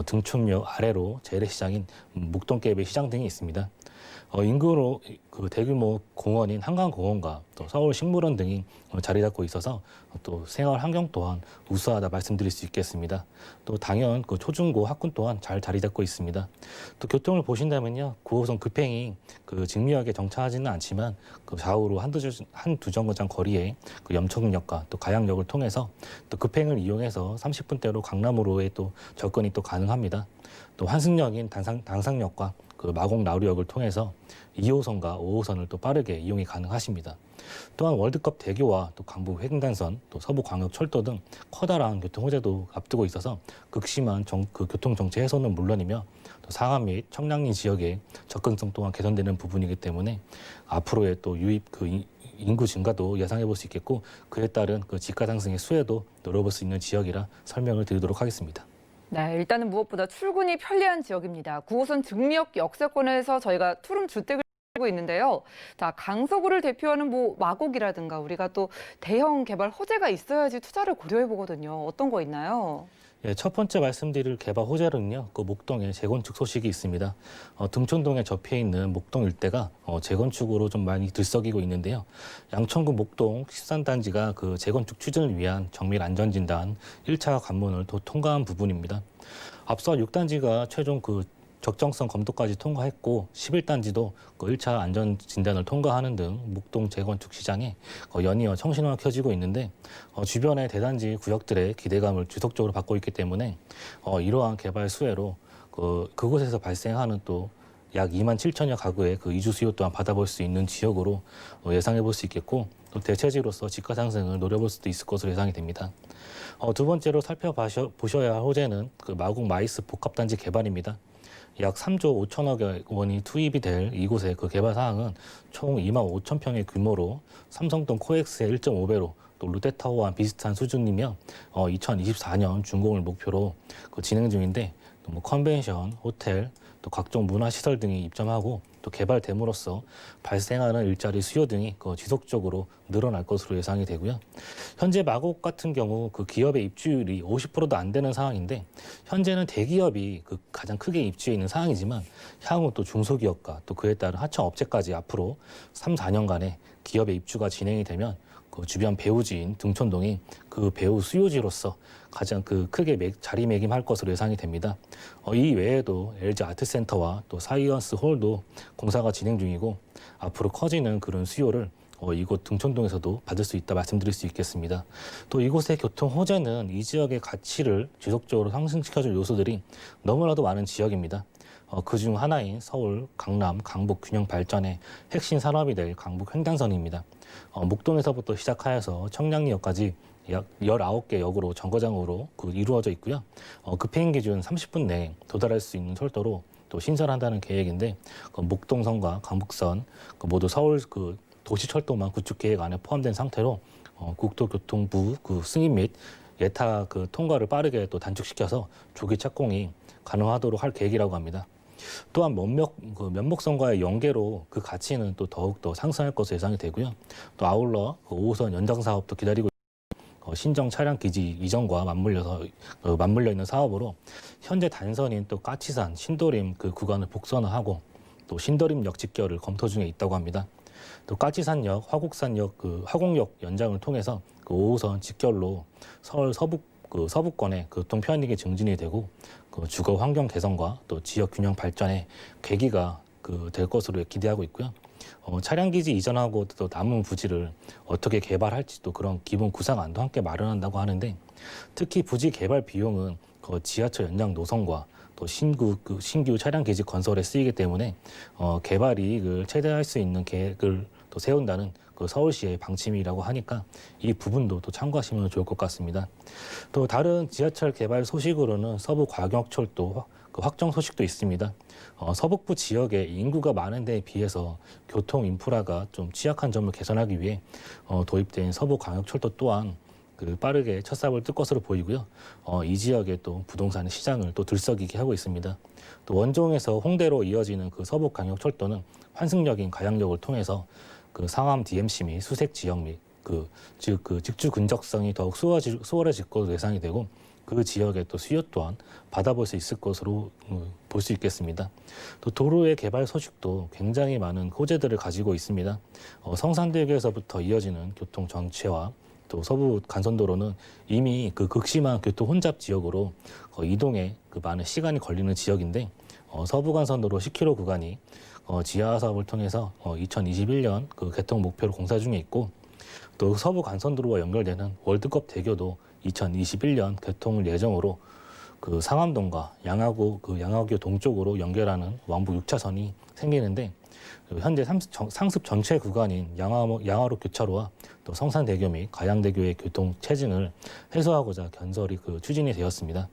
Speaker 4: 등촌역 아래로 재래시장인 목동깨비 시장 등이 있습니다. 인근으로 그 대규모 공원인 한강공원과 또 서울식물원 등이 자리 잡고 있어서 또 생활 환경 또한 우수하다 말씀드릴 수 있겠습니다. 또 당연 그 초중고 학군 또한 잘 자리 잡고 있습니다. 또 교통을 보신다면요, 9호선 급행이 그 직미역에 정차하지는 않지만 그 좌우로 한두 정거장 거리에 그 염천역과 또 가양역을 통해서 또 급행을 이용해서 30분대로 강남으로의 또 접근이 또 가능합니다. 또 환승역인 당상역과 그 마곡 나루역을 통해서 2호선과 5호선을 또 빠르게 이용이 가능하십니다. 또한 월드컵 대교와 또 강북 횡단선, 또 서부광역철도 등 커다란 교통 호재도 앞두고 있어서 극심한 그 교통 정체 해소는 물론이며 또 상암 및 청량리 지역의 접근성 또한 개선되는 부분이기 때문에 앞으로의 또 유입 그 인구 증가도 예상해 볼 수 있겠고, 그에 따른 그 집가 상승의 수혜도 노려볼 수 있는 지역이라 설명을 드리도록 하겠습니다.
Speaker 2: 네, 일단은 무엇보다 출근이 편리한 지역입니다. 9호선 증미역 역세권에서 저희가 투룸 주택을 하고 있는데요. 자, 강서구를 대표하는 마곡이라든가 우리가 또 대형 개발 호재가 있어야지 투자를 고려해 보거든요. 어떤 거 있나요?
Speaker 4: 예, 첫 번째 말씀드릴 개발 호재는요, 그 목동에 재건축 소식이 있습니다. 등촌동에 접해 있는 목동 일대가 재건축으로 좀 많이 들썩이고 있는데요. 양천구 목동 13단지가 그 재건축 추진을 위한 정밀 안전진단 1차 관문을 또 통과한 부분입니다. 앞서 6단지가 최종 그 적정성 검토까지 통과했고, 11단지도 그 1차 안전 진단을 통과하는 등 목동 재건축 시장에 연이어 청신호가 켜지고 있는데, 주변의 대단지 구역들의 기대감을 지속적으로 받고 있기 때문에 이러한 개발 수혜로 그곳에서 발생하는 또 약 2만 7천여 가구의 그 이주 수요 또한 받아볼 수 있는 지역으로 예상해 볼 수 있겠고, 또 대체지로서 집가 상승을 노려볼 수도 있을 것으로 예상이 됩니다. 두 번째로 살펴보셔야 할 호재는 그 마곡 마이스 복합단지 개발입니다. 약 3조 5천억 원이 투입이 될 이곳의 그 개발 사항은 총 2만 5천 평의 규모로 삼성동 코엑스의 1.5배로 또 롯데타워와 비슷한 수준이며 2024년 준공을 목표로 그 진행 중인데, 또 뭐 컨벤션, 호텔, 또 각종 문화시설 등이 입점하고 또 개발됨으로써 발생하는 일자리 수요 등이 지속적으로 늘어날 것으로 예상이 되고요. 현재 마곡 같은 경우 그 기업의 입주율이 50%도 안 되는 상황인데, 현재는 대기업이 그 가장 크게 입주해 있는 상황이지만 향후 또 중소기업과 또 그에 따른 하청업체까지 앞으로 3, 4년간의 기업의 입주가 진행이 되면 그 주변 배후지인 등촌동이 그 배후 수요지로서 가장 크게 자리매김할 것으로 예상이 됩니다. 이 외에도 LG 아트센터와 또 사이언스 홀도 공사가 진행 중이고 앞으로 커지는 그런 수요를 이곳 등촌동에서도 받을 수 있다 말씀드릴 수 있겠습니다. 또 이곳의 교통 호재는 이 지역의 가치를 지속적으로 상승시켜줄 요소들이 너무나도 많은 지역입니다. 그중 하나인 서울, 강남, 강북 균형 발전의 핵심 산업이 될 강북 횡단선입니다. 목동에서부터 시작하여서 청량리역까지 약 19개 역으로 정거장으로 이루어져 있고요. 급행 기준 30분 내에 도달할 수 있는 철도로 또 신설한다는 계획인데 목동선과 강북선 모두 서울 도시철도만 구축 계획 안에 포함된 상태로 국토교통부 승인 및 예타 통과를 빠르게 또 단축시켜서 조기 착공이 가능하도록 할 계획이라고 합니다. 또한 면목선과의 연계로 그 가치는 또 더욱더 상승할 것으로 예상이 되고요. 또 아울러 5호선 연장 사업도 기다리고 신정 차량 기지 이전과 맞물려 있는 사업으로 현재 단선인 또 까치산, 신도림 구간을 복선화하고 또 신도림역 직결을 검토 중에 있다고 합니다. 또 까치산역, 화곡산역, 화곡역 연장을 통해서 5호선 직결로 서울 서부권의 교통 편익이 증진이 되고 주거 환경 개선과 또 지역 균형 발전의 계기가 될 것으로 기대하고 있고요. 차량 기지 이전하고 또 남은 부지를 어떻게 개발할지도 그런 기본 구상안도 함께 마련한다고 하는데 특히 부지 개발 비용은 지하철 연장 노선과 또 신규 차량 기지 건설에 쓰이기 때문에 개발 이익을 최대화할 수 있는 계획을 또 세운다는 서울시의 방침이라고 하니까 이 부분도 또 참고하시면 좋을 것 같습니다. 또 다른 지하철 개발 소식으로는 서부광역철도 확정 소식도 있습니다. 서북부 지역에 인구가 많은 데에 비해서 교통 인프라가 좀 취약한 점을 개선하기 위해 도입된 서부광역철도 또한 빠르게 첫 삽을 뜰 것으로 보이고요. 이 지역의 또 부동산 시장을 또 들썩이게 하고 있습니다. 또 원종에서 홍대로 이어지는 서부광역철도는 환승역인 가양역을 통해서 상암 DMC 및 수색 지역 및 직주 근접성이 더욱 수월해질 것으로 예상이 되고 그 지역의 또 수요 또한 받아볼 수 있을 것으로 볼 수 있겠습니다. 또 도로의 개발 소식도 굉장히 많은 호재들을 가지고 있습니다. 성산대교에서부터 이어지는 교통 정체와 또 서부 간선도로는 이미 극심한 교통 혼잡 지역으로 이동에 많은 시간이 걸리는 지역인데 서부 간선도로 10km 구간이 지하 사업을 통해서 2021년 개통 목표로 공사 중에 있고 또 서부 간선도로와 연결되는 월드컵 대교도 2021년 개통을 예정으로 상암동과 양화교 동쪽으로 연결하는 왕복 6차선이 생기는데 현재 상습 전체 구간인 양화로 교차로와 또 성산대교 및 가양대교의 교통 체증을 해소하고자 건설이 추진이 되었습니다.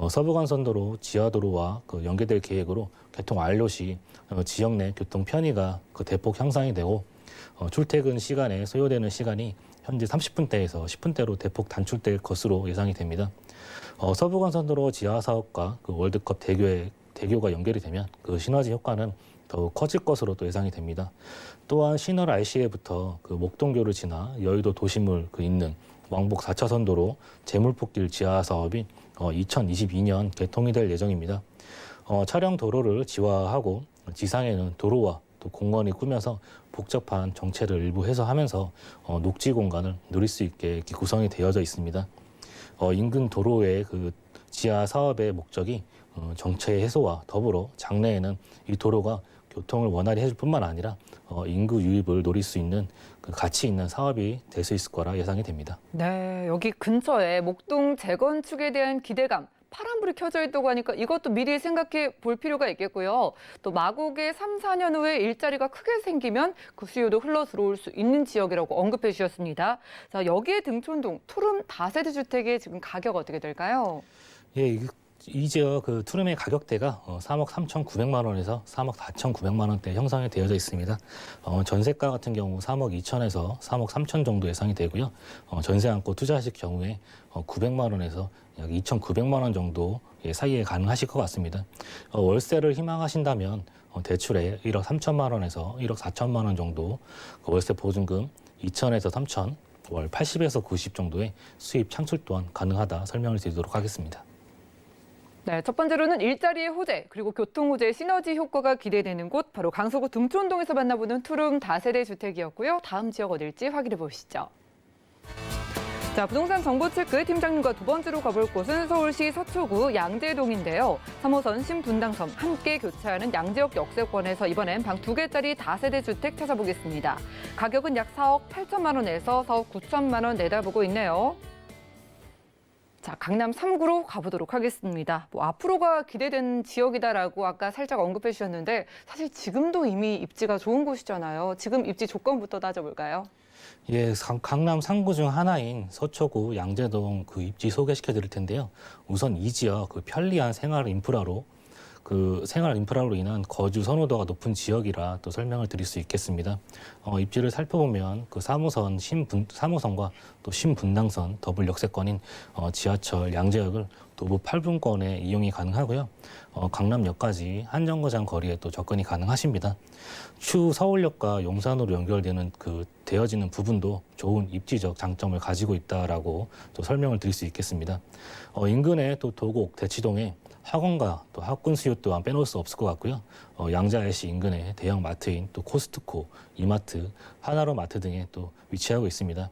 Speaker 4: 서부간선도로 지하도로와 연계될 계획으로 개통 완료 시 지역 내 교통 편의가 대폭 향상이 되고 출퇴근 시간에 소요되는 시간이 현재 30분대에서 10분대로 대폭 단축될 것으로 예상이 됩니다. 서부간선도로 지하 사업과 월드컵 대교가 연결이 되면 시너지 효과는 더욱 커질 것으로 또 예상이 됩니다. 또한 신월 RCA부터 목동교를 지나 여의도 도심을 잇는 왕복 4차선 도로 제물폭길 지하 사업이 2022년 개통이 될 예정입니다. 차량 도로를 지화하고 지상에는 도로와 또 공원이 꾸며서 복잡한 정체를 일부 해소하면서 녹지 공간을 누릴 수 있게 구성이 되어져 있습니다. 인근 도로의 지하 사업의 목적이 정체 해소와 더불어 장래에는 이 도로가 교통을 원활히 해줄 뿐만 아니라 인구 유입을 노릴 수 있는 가치 있는 사업이 될 수 있을 거라 예상이 됩니다.
Speaker 2: 네, 여기 근처에 목동 재건축에 대한 기대감, 파란불이 켜져 있다고 하니까 이것도 미리 생각해 볼 필요가 있겠고요. 또 마곡에 3, 4년 후에 일자리가 크게 생기면 그 수요도 흘러 들어올 수 있는 지역이라고 언급해 주셨습니다. 자, 여기에 등촌동 투룸 다세대 주택의 지금 가격 어떻게 될까요?
Speaker 4: 예, 이 지역 투룸의 가격대가 3억 3,900만 원에서 3억 4,900만 원대 형성이 되어져 있습니다. 전세가 같은 경우 3억 2천에서 3억 3천 정도 예상이 되고요. 전세 안고 투자하실 경우에 900만 원에서 약 2,900만 원 정도 사이에 가능하실 것 같습니다. 월세를 희망하신다면 대출에 1억 3천만 원에서 1억 4천만 원 정도 월세 보증금 2천에서 3천, 월 80에서 90 정도의 수입 창출 또한 가능하다 설명을 드리도록 하겠습니다.
Speaker 2: 네, 첫 번째로는 일자리의 호재, 그리고 교통 호재의 시너지 효과가 기대되는 곳, 바로 강서구 등촌동에서 만나보는 투룸 다세대 주택이었고요. 다음 지역 어딜지 확인해 보시죠. 자, 부동산 정보 체크 팀장님과 두 번째로 가볼 곳은 서울시 서초구 양재동인데요. 3호선 신분당섬 함께 교체하는 양재역 역세권에서 이번엔 방 2개짜리 다세대 주택 찾아보겠습니다. 가격은 약 4억 8천만 원에서 4억 9천만 원 내다보고 있네요. 자, 강남 3구로 가보도록 하겠습니다. 앞으로가 기대되는 지역이다라고 아까 살짝 언급해 주셨는데 사실 지금도 이미 입지가 좋은 곳이잖아요. 지금 입지 조건부터 따져볼까요?
Speaker 4: 예, 강남 3구 중 하나인 서초구 양재동 그 입지 소개시켜 드릴 텐데요. 우선 이 지역 그 편리한 생활 인프라로 인한 거주 선호도가 높은 지역이라 또 설명을 드릴 수 있겠습니다. 입지를 살펴보면 그 3호선과 또 신분당선 더블 역세권인 지하철 양재역을 도보 8분권에 이용이 가능하고요. 강남역까지 한정거장 거리에 또 접근이 가능하십니다. 추후 서울역과 용산으로 연결되는 그 되어지는 부분도 좋은 입지적 장점을 가지고 있다라고 또 설명을 드릴 수 있겠습니다. 인근에 또 도곡, 대치동에 학원과 또 학군 수요 또한 빼놓을 수 없을 것 같고요. 양재-IC 인근에 대형 마트인 또 코스트코, 이마트, 하나로마트 등에 또 위치하고 있습니다.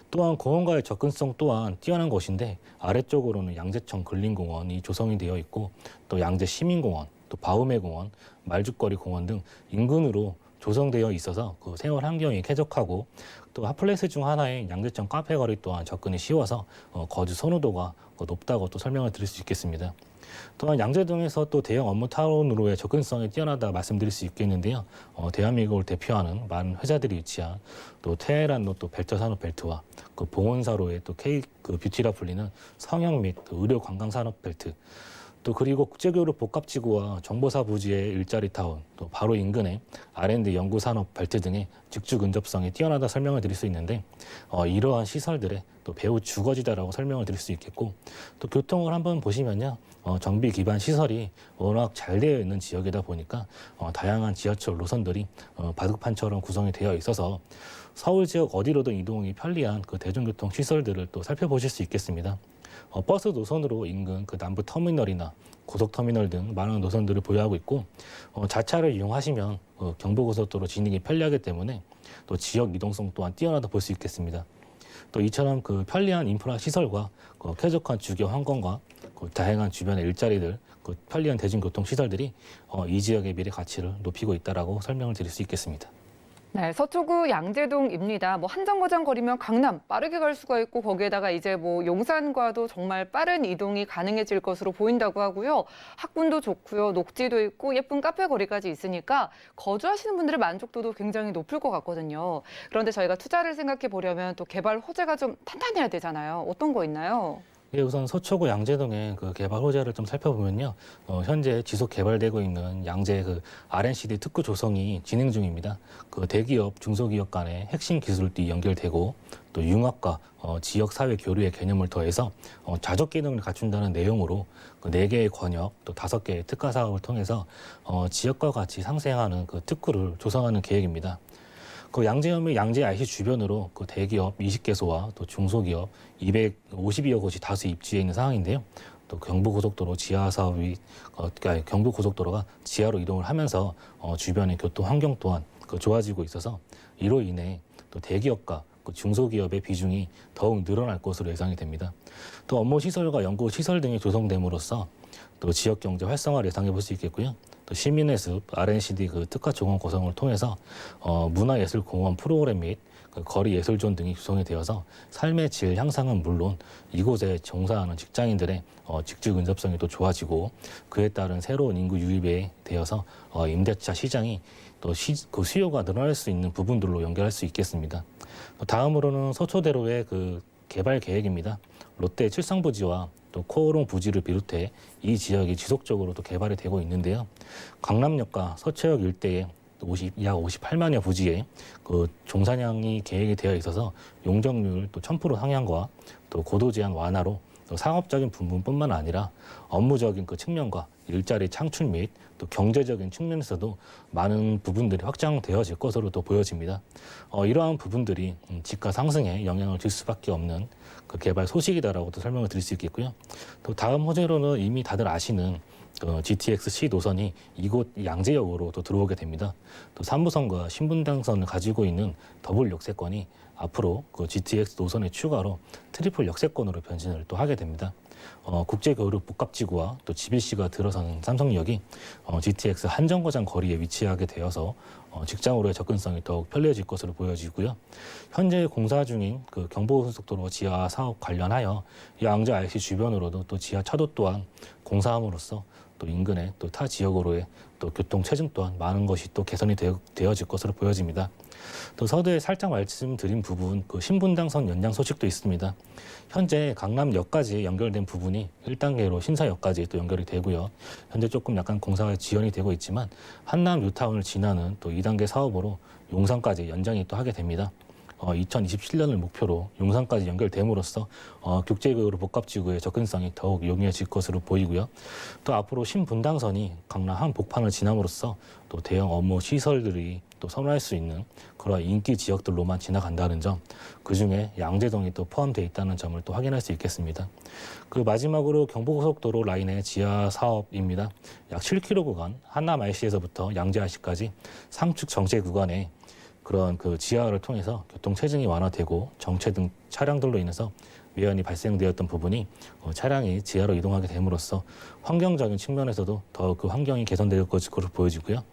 Speaker 4: 또한 공원과의 접근성 또한 뛰어난 곳인데 아래쪽으로는 양재청 근린공원이 조성이 되어 있고 또 양재 시민공원, 또 바우메공원, 말죽거리 공원 등 인근으로 조성되어 있어서 그 생활 환경이 쾌적하고 또 핫플레이스 중 하나인 양재청 카페 거리 또한 접근이 쉬워서 거주 선호도가 높다고 또 설명을 드릴 수 있겠습니다. 또한 양재동에서 또 대형 업무 타운으로의 접근성이 뛰어나다 말씀드릴 수 있겠는데요. 대한민국을 대표하는 많은 회사들이 위치한 또 테헤란로 또 벨트 산업 벨트와 그 봉원사로의 또 K 그 뷰티라 불리는 성형 및 의료 관광 산업 벨트 또 그리고 국제교류 복합지구와 정보사 부지의 일자리 타운, 또 바로 인근에 R&D 연구산업 벨트 등의 직주 근접성이 뛰어나다 설명을 드릴 수 있는데 이러한 시설들의 또 배후 주거지다라고 설명을 드릴 수 있겠고 또 교통을 한번 보시면요. 정비 기반 시설이 워낙 잘 되어 있는 지역이다 보니까 다양한 지하철 노선들이 바둑판처럼 구성이 되어 있어서 서울 지역 어디로든 이동이 편리한 그 대중교통 시설들을 또 살펴보실 수 있겠습니다. 버스 노선으로 인근 그 남부 터미널이나 고속터미널 등 많은 노선들을 보유하고 있고 자차를 이용하시면 경부고속도로 진입이 편리하기 때문에 또 지역 이동성 또한 뛰어나다 볼 수 있겠습니다. 또 이처럼 그 편리한 인프라 시설과 그 쾌적한 주거 환경과 그 다양한 주변의 일자리들, 그 편리한 대중교통 시설들이 이 지역의 미래 가치를 높이고 있다라고 설명을 드릴 수 있겠습니다.
Speaker 2: 네, 서초구 양재동입니다. 한정거장 거리면 강남 빠르게 갈 수가 있고 거기에다가 이제 용산과도 정말 빠른 이동이 가능해질 것으로 보인다고 하고요. 학군도 좋고요. 녹지도 있고 예쁜 카페 거리까지 있으니까 거주하시는 분들의 만족도도 굉장히 높을 것 같거든요. 그런데 저희가 투자를 생각해 보려면 또 개발 호재가 좀 탄탄해야 되잖아요. 어떤 거 있나요?
Speaker 4: 예, 우선 서초구 양재동의 그 개발 호재를 좀 살펴보면요. 현재 지속 개발되고 있는 양재 그 R&CD 특구 조성이 진행 중입니다. 그 대기업, 중소기업 간의 핵심 기술도 연결되고 또 융합과 지역 사회 교류의 개념을 더해서 자족 기능을 갖춘다는 내용으로 그 4개의 권역 또 5개의 특화 사업을 통해서 지역과 같이 상생하는 그 특구를 조성하는 계획입니다. 그 양재역의 양재-IC 주변으로 그 대기업 20개소와 또 중소기업 250여 곳이 다수 입지해 있는 상황인데요. 또 경부고속도로 지하 사업이 경부고속도로가 지하로 이동을 하면서 주변의 교통 환경 또한 좋아지고 있어서 이로 인해 또 대기업과 그 중소기업의 비중이 더욱 늘어날 것으로 예상이 됩니다. 또 업무 시설과 연구 시설 등이 조성됨으로써 또 지역 경제 활성화를 예상해 볼 수 있겠고요. 또 시민의 숲, R&CD 그 특화 조건 구성을 통해서 문화예술공원 프로그램 및 그 거리 예술존 등이 구성이 되어서 삶의 질 향상은 물론 이곳에 종사하는 직장인들의 직주 근접성이 또 좋아지고 그에 따른 새로운 인구 유입에 되어서 임대차 시장이 또 그 수요가 늘어날 수 있는 부분들로 연결할 수 있겠습니다. 다음으로는 서초대로의 그 개발 계획입니다. 롯데 칠성부지와 또 코오롱 부지를 비롯해 이 지역이 지속적으로 또 개발이 되고 있는데요. 강남역과 서초역 일대에 약 58만여 부지에 그 종사량이 계획이 되어 있어서 용적률 또 1000% 상향과 또 고도 제한 완화로 또 상업적인 부분뿐만 아니라 업무적인 그 측면과 일자리 창출 및 또 경제적인 측면에서도 많은 부분들이 확장되어질 것으로 또 보여집니다. 이러한 부분들이 집가 상승에 영향을 줄 수밖에 없는 그 개발 소식이다라고도 설명을 드릴 수 있겠고요. 또 다음 호재로는 이미 다들 아시는 GTX-C 노선이 이곳 양재역으로 또 들어오게 됩니다. 또 3호선과 신분당선을 가지고 있는 더블 역세권이 앞으로 그 GTX 노선의 추가로 트리플 역세권으로 변신을 또 하게 됩니다. 국제교류 복합지구와 또 GBC가 들어서는 삼성역이 GTX 한정거장 거리에 위치하게 되어서 직장으로의 접근성이 더욱 편리해질 것으로 보여지고요. 현재 공사 중인 그 경부고속도로 지하 사업 관련하여 양재 IC 주변으로도 또 지하 차도 또한 공사함으로써 또 인근의 또 타 지역으로의 또 교통 체증 또한 많은 것이 또 개선이 되어질 것으로 보여집니다. 또 서두에 살짝 말씀드린 부분, 그 신분당선 연장 소식도 있습니다. 현재 강남역까지 연결된 부분이 1단계로 신사역까지 또 연결이 되고요. 현재 조금 약간 공사가 지연이 되고 있지만 한남 뉴타운을 지나는 또 2단계 사업으로 용산까지 연장이 또 하게 됩니다. 2027년을 목표로 용산까지 연결됨으로써 국제교류 복합지구의 접근성이 더욱 용이해질 것으로 보이고요. 또 앞으로 신분당선이 강남 한복판을 지남으로써 또 대형 업무 시설들이 또 선호할 수 있는 그런 인기 지역들로만 지나간다는 점, 그중에 양재동이 또 포함되어 있다는 점을 또 확인할 수 있겠습니다. 그 마지막으로 경부고속도로 라인의 지하 사업입니다. 약 7km 구간 한남 IC에서부터 양재 IC까지 상축 정체 구간에 그런 그 지하를 통해서 교통 체증이 완화되고 정체 등 차량들로 인해서 외연이 발생되었던 부분이 차량이 지하로 이동하게 됨으로써 환경적인 측면에서도 더 그 환경이 개선될 것으로 보여지고요.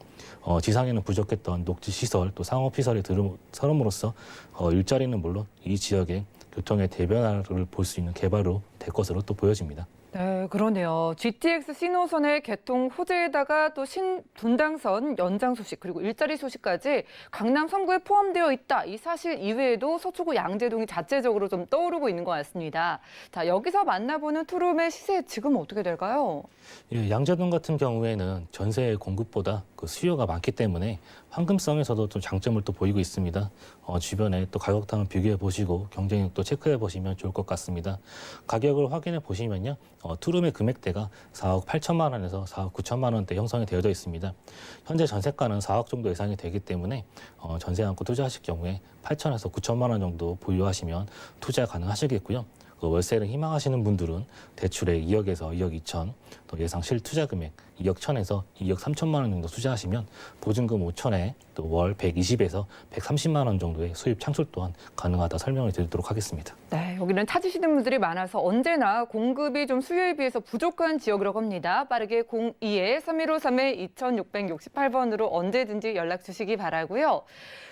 Speaker 4: 지상에는 부족했던 녹지 시설 또 상업 시설이 들어옴으로써 일자리는 물론 이 지역의 교통의 대변화를 볼 수 있는 개발로 될 것으로 또 보여집니다.
Speaker 2: 네, 그러네요. GTX 신호선의 개통 호재에다가 또 신분당선 연장 소식 그리고 일자리 소식까지 강남 3구에 포함되어 있다. 이 사실 이외에도 서초구 양재동이 자체적으로 좀 떠오르고 있는 것 같습니다. 자, 여기서 만나보는 투룸의 시세 지금 어떻게 될까요?
Speaker 4: 예, 양재동 같은 경우에는 전세 공급보다 그 수요가 많기 때문에 황금성에서도 좀 장점을 또 보이고 있습니다. 주변에 또 가격당을 비교해 보시고 경쟁력도 체크해 보시면 좋을 것 같습니다. 가격을 확인해 보시면요. 투룸의 금액대가 4억 8천만 원에서 4억 9천만 원대 형성이 되어져 있습니다. 현재 전세가는 4억 정도 예상이 되기 때문에 전세 안고 투자하실 경우에 8천에서 9천만 원 정도 보유하시면 투자 가능하시겠고요. 그 월세를 희망하시는 분들은 대출에 2억에서 2억 2천, 또 예상 실투자 금액 2억 1천에서 2억 3천만 원 정도 투자하시면 보증금 5천에 또 월 120에서 130만 원 정도의 수입 창출 또한 가능하다 설명을 드리도록 하겠습니다.
Speaker 2: 네, 여기는 찾으시는 분들이 많아서 언제나 공급이 좀 수요에 비해서 부족한 지역이라고 합니다. 빠르게 02-3153-2668번으로 언제든지 연락 주시기 바라고요.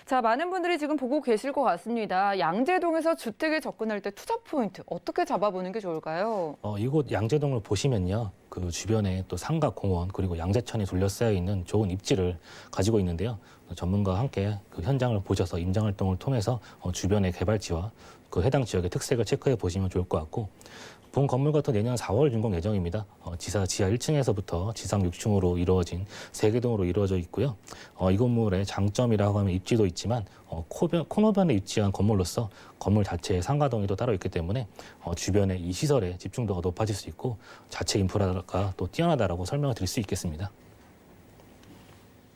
Speaker 2: 자, 많은 분들이 지금 보고 계실 것 같습니다. 양재동에서 주택에 접근할 때 투자 포인트 어떻게 잡아보는 게 좋을까요?
Speaker 4: 이곳 양재동을 보시면요. 그 주변에 또 상가, 공원, 그리고 양재천이 둘러싸여 있는 좋은 입지를 가지고 있는데요. 전문가와 함께 그 현장을 보셔서 임장활동을 통해서 주변의 개발지와 그 해당 지역의 특색을 체크해 보시면 좋을 것 같고, 본 건물 같은 내년 4월 준공 예정입니다. 지하 1층에서부터 지상 6층으로 이루어진 3개 동으로 이루어져 있고요. 이 건물의 장점이라고 하면 입지도 있지만 코너변에 위치한 건물로서 건물 자체에 상가동이 또 따로 있기 때문에 주변에 이 시설의 집중도가 높아질 수 있고 자체 인프라가 또 뛰어나다라고 설명을 드릴 수 있겠습니다.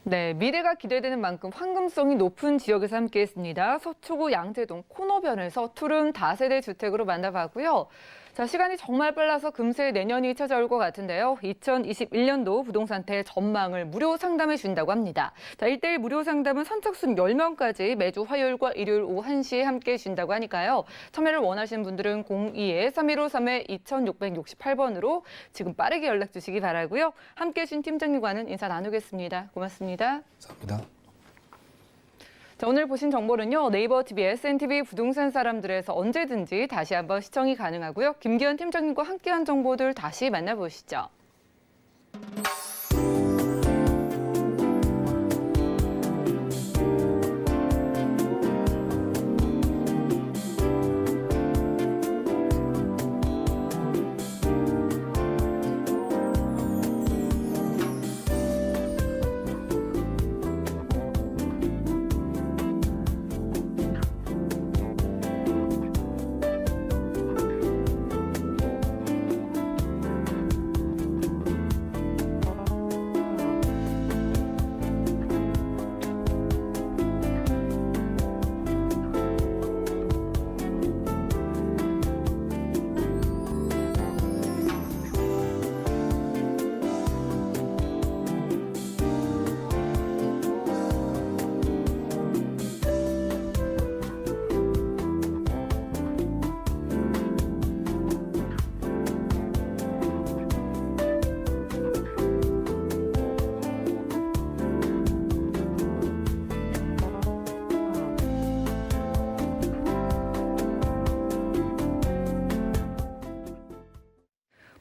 Speaker 2: 네, 미래가 기대되는 만큼 황금성이 높은 지역에서 함께했습니다. 서초구 양재동 코너변에서 투룸 다세대 주택으로 만나봤고요. 자, 시간이 정말 빨라서 금세 내년이 찾아올 것 같은데요. 2021년도 부동산 대전망을 무료 상담해 준다고 합니다. 자, 1대1 무료 상담은 선착순 10명까지 매주 화요일과 일요일 오후 1시에 함께해 준다고 하니까요. 참여를 원하시는 분들은 02-3153-2668번으로 지금 빠르게 연락 주시기 바라고요. 함께해 준 팀장님과는 인사 나누겠습니다. 고맙습니다.
Speaker 4: 감사합니다.
Speaker 2: 자, 오늘 보신 정보는요. 네이버 TV, SNTV 부동산 사람들에서 언제든지 다시 한번 시청이 가능하고요. 김기현 팀장님과 함께한 정보들 다시 만나보시죠.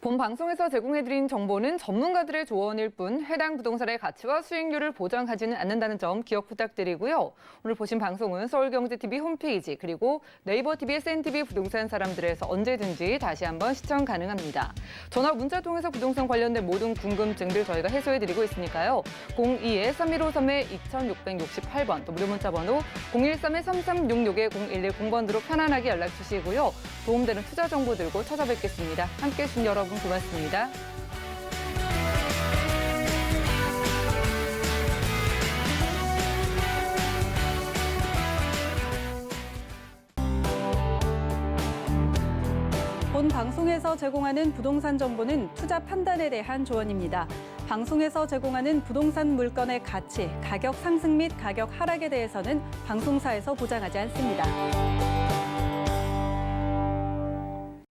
Speaker 2: 본 방송에서 제공해드린 정보는 전문가들의 조언일 뿐 해당 부동산의 가치와 수익률을 보장하지는 않는다는 점 기억 부탁드리고요. 오늘 보신 방송은 서울경제TV 홈페이지 그리고 네이버TV, SNTV 부동산 사람들에서 언제든지 다시 한번 시청 가능합니다. 전화 문자 통해서 부동산 관련된 모든 궁금증들 저희가 해소해드리고 있으니까요. 02-3153-2668번 또 무료 문자 번호 013-3366-0110번으로 편안하게 연락 주시고요. 도움되는 투자 정보 들고 찾아뵙겠습니다. 함께해 주신 여러분 고맙습니다.
Speaker 1: 본 방송에서 제공하는 부동산 정보는 투자 판단에 대한 조언입니다. 방송에서 제공하는 부동산 물건의 가치, 가격 상승 및 가격 하락에 대해서는 방송사에서 보장하지 않습니다.